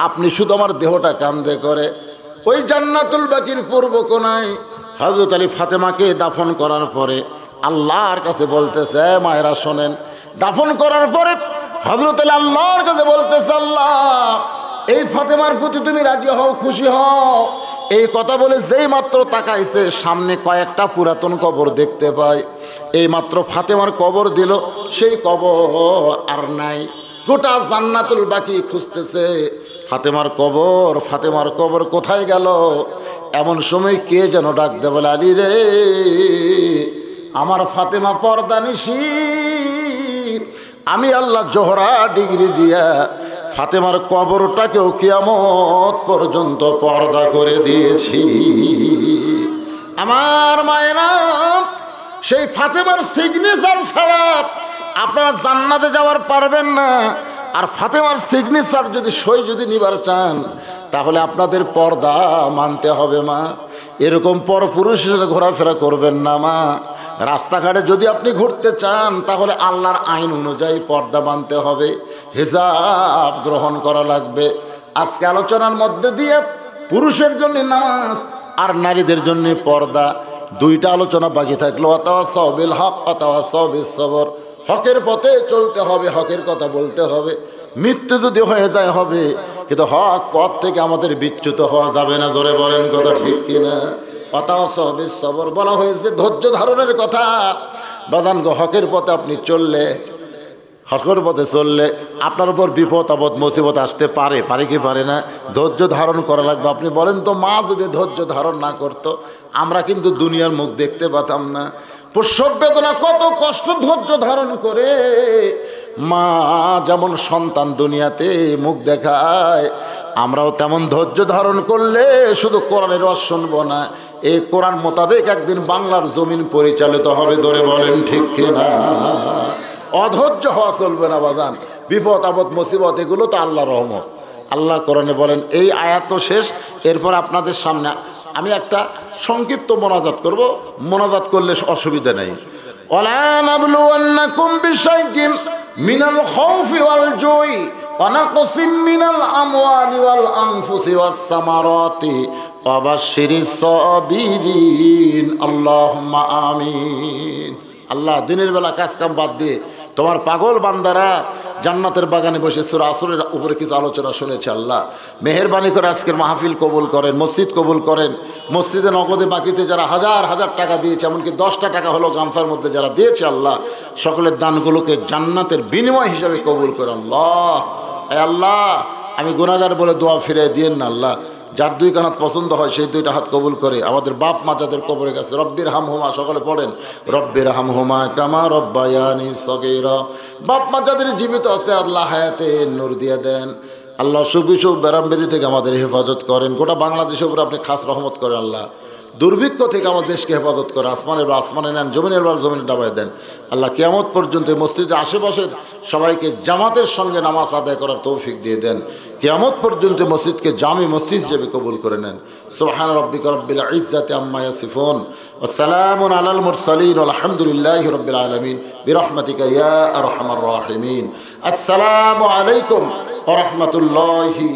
আপনি শুধু আমার দেহটা কান্দে করে। ওই জান্নাতুল বাকির পূর্ব কোনায় হযরত আলী ফাতেমাকে দাফন করার পরে আল্লাহর কাছে বলতেছে, মায়েরা শোনেন, দাফন করার পরে হযরত আলী আল্লাহর কাছে বলতেছে, আল্লাহ, এই ফাতেমার প্রতি তুমি রাজি হও, খুশি হও। এই কথা বলে যেই মাত্র তাকাইছে, সামনে কয়েকটা পুরাতন কবর দেখতে পায়। এই মাত্র ফাতেমার কবর দিল, সেই কবর আর নাই। গোটা জান্নাতুল বাকি খুঁজতেছে, ফাতেমার কবর, ফাতেমার কবর কোথায় গেল? এমন সময় কে যেন ডাক দে, বলে, আলী রে, আমার ফাতেমা পর্দা নিশি, আমি আল্লাহ জোহরা ডিগ্রি দিয়া ফাতেমার কবরটাকেও কিয়ামত পর্যন্ত পর্দা করে দিয়েছি। আমার মায়েরা, সেই ফাতেমার সিগনেচার ছাড়া আপনারা জান্নাতে যাওয়ার পারবেন না। আর ফাতেমার সিগনেচার যদি সই যদি নিবার চান, তাহলে আপনাদের পর্দা মানতে হবে মা। এরকম পরপুরুষের ঘোরাফেরা করবেন না মা। রাস্তাঘাটে যদি আপনি ঘুরতে চান, তাহলে আল্লাহর আইন অনুযায়ী পর্দা মানতে হবে, হিজাব গ্রহণ করা লাগবে। আজকে আলোচনার মধ্যে দিয়ে পুরুষের জন্য নামাজ আর নারীদের জন্য পর্দা, 2টা আলোচনা বাকি থাকলো। ওয়াতাওয়াসাউ বিল হক ওয়াতাওয়াসাউ বিস সবর। হকের পথে চলতে হবে, হকের কথা বলতে হবে। মৃত্যু যদি হয়ে যায় হবে, কিন্তু হক পথ থেকে আমাদের বিচ্যুত হওয়া যাবে না। ধরে বলেন কথা ঠিক কিনা? ওয়াতাওয়াসাউ বিস সবর বলা হয়েছে ধৈর্য ধারণের কথা। বাজান গো, হকের পথে আপনি চললে, হকের পথে চললে আপনার উপর বিপদ আপদ মুসিবত আসতে পারে, পারে কি পারে না? ধৈর্য ধারণ করা লাগবে। আপনি বলেন তো, মা যদি ধৈর্য ধারণ না করতো, আমরা কিন্তু দুনিয়ার মুখ দেখতে পেতাম না। প্রসব বেদনা কত কষ্ট ধৈর্য ধারণ করে মা যেমন সন্তান দুনিয়াতে মুখ দেখায়, আমরাও তেমন ধৈর্য ধারণ করলে শুধু কোরআনের রস শুনবো না, এই কোরআন মোতাবেক একদিন বাংলার জমিন পরিচালিত হবে। ধরে বলেন ঠিক কিনা? অধৈর্য হওয়া চলবে না বাজান। বিপদ আপদ মুসিবত এগুলো তো আল্লাহর রহমত। আল্লাহ কোরআনে বলেন, এই আয়াত তো শেষ, এরপর আপনাদের সামনে আমি একটা সংক্ষিপ্ত মোনাজাত করব। মোনাজাত করলে অসুবিধা নেই। ওয়ালা নাবলুওয়ান্নাকুম বিশাইইন মিনাল খাউফি ওয়াল জুই ওয়া নাকসিম মিনাল আমওয়ালি ওয়াল আনফুসি ওয়াস সামারাতি ওয়া বাশশিরিস সাবিরিন। আল্লাহুম্মা আমিন। আল্লাহ দিনের বেলা কাজ কাম বাদ দিয়ে তোমার পাগল বান্দারা জান্নাতের বাগানে বসে সূরা আসরের উপরে কিছু আলোচনা শুনেছে। আল্লাহ মেহেরবানি করে আজকের মাহফিল কবুল করেন, মসজিদ কবুল করেন। মসজিদে নগদে বাকিতে যারা হাজার হাজার টাকা দিয়েছে, এমনকি 10টা টাকা হলো গামছার মধ্যে যারা দিয়েছে, আল্লাহ সকলের দানগুলোকে জান্নাতের বিনিময় হিসাবে কবুল করেন। আল্লাহ, আল্লাহ আমি গুনাহগার বলে দোয়া ফিরিয়ে দিয়েন না। আল্লাহ যার দুই কানাত পছন্দ হয় সেই দুইটা হাত কবুল করে আমাদের বাপ মা যাদের কবরে গেছে রব্বির হামহুমা, সকলে পড়েন রব্বির হামহুমা কামা রব্বায়ানি সগীরা। বাপ মা যাদের জীবিত আছে আল্লাহ হায়াতে নূর দিয়ে দেন। আল্লাহ অসুখ বিসুখ ব্যারাম ব্যাধি থেকে আমাদের হেফাজত করেন। গোটা বাংলাদেশের উপরে আপনি খাস রহমত করেন আল্লাহ। দুর্ভিক্ষ থেকে আমাদের দেশকে হেফাজত করে, আসমানের বা আসমানে নেন, জমিনের বার জমিনে ডাবায় দেন আল্লাহ। কিয়ামত পর্যন্ত মসজিদের আশেপাশের সবাইকে জামাতের সঙ্গে নামাজ আদায় করার তৌফিক দিয়ে দেন। কিয়ামত পর্যন্ত মসজিদকে জামি মসজিদ হিসেবে কবুল করে নেন। সুবহান রাব্বিকা রব্বিল ইজ্জাতি আম্মা ইয়াসিফুন ওয়া সালামুন আলাল মুরসালিন আলহামদুলিল্লাহি রাব্বিল আলামিন বিরহমাতিকা ইয়া আরহামার রাহিমিন। আসসালামু আলাইকুম ওয়া রাহমাতুল্লাহি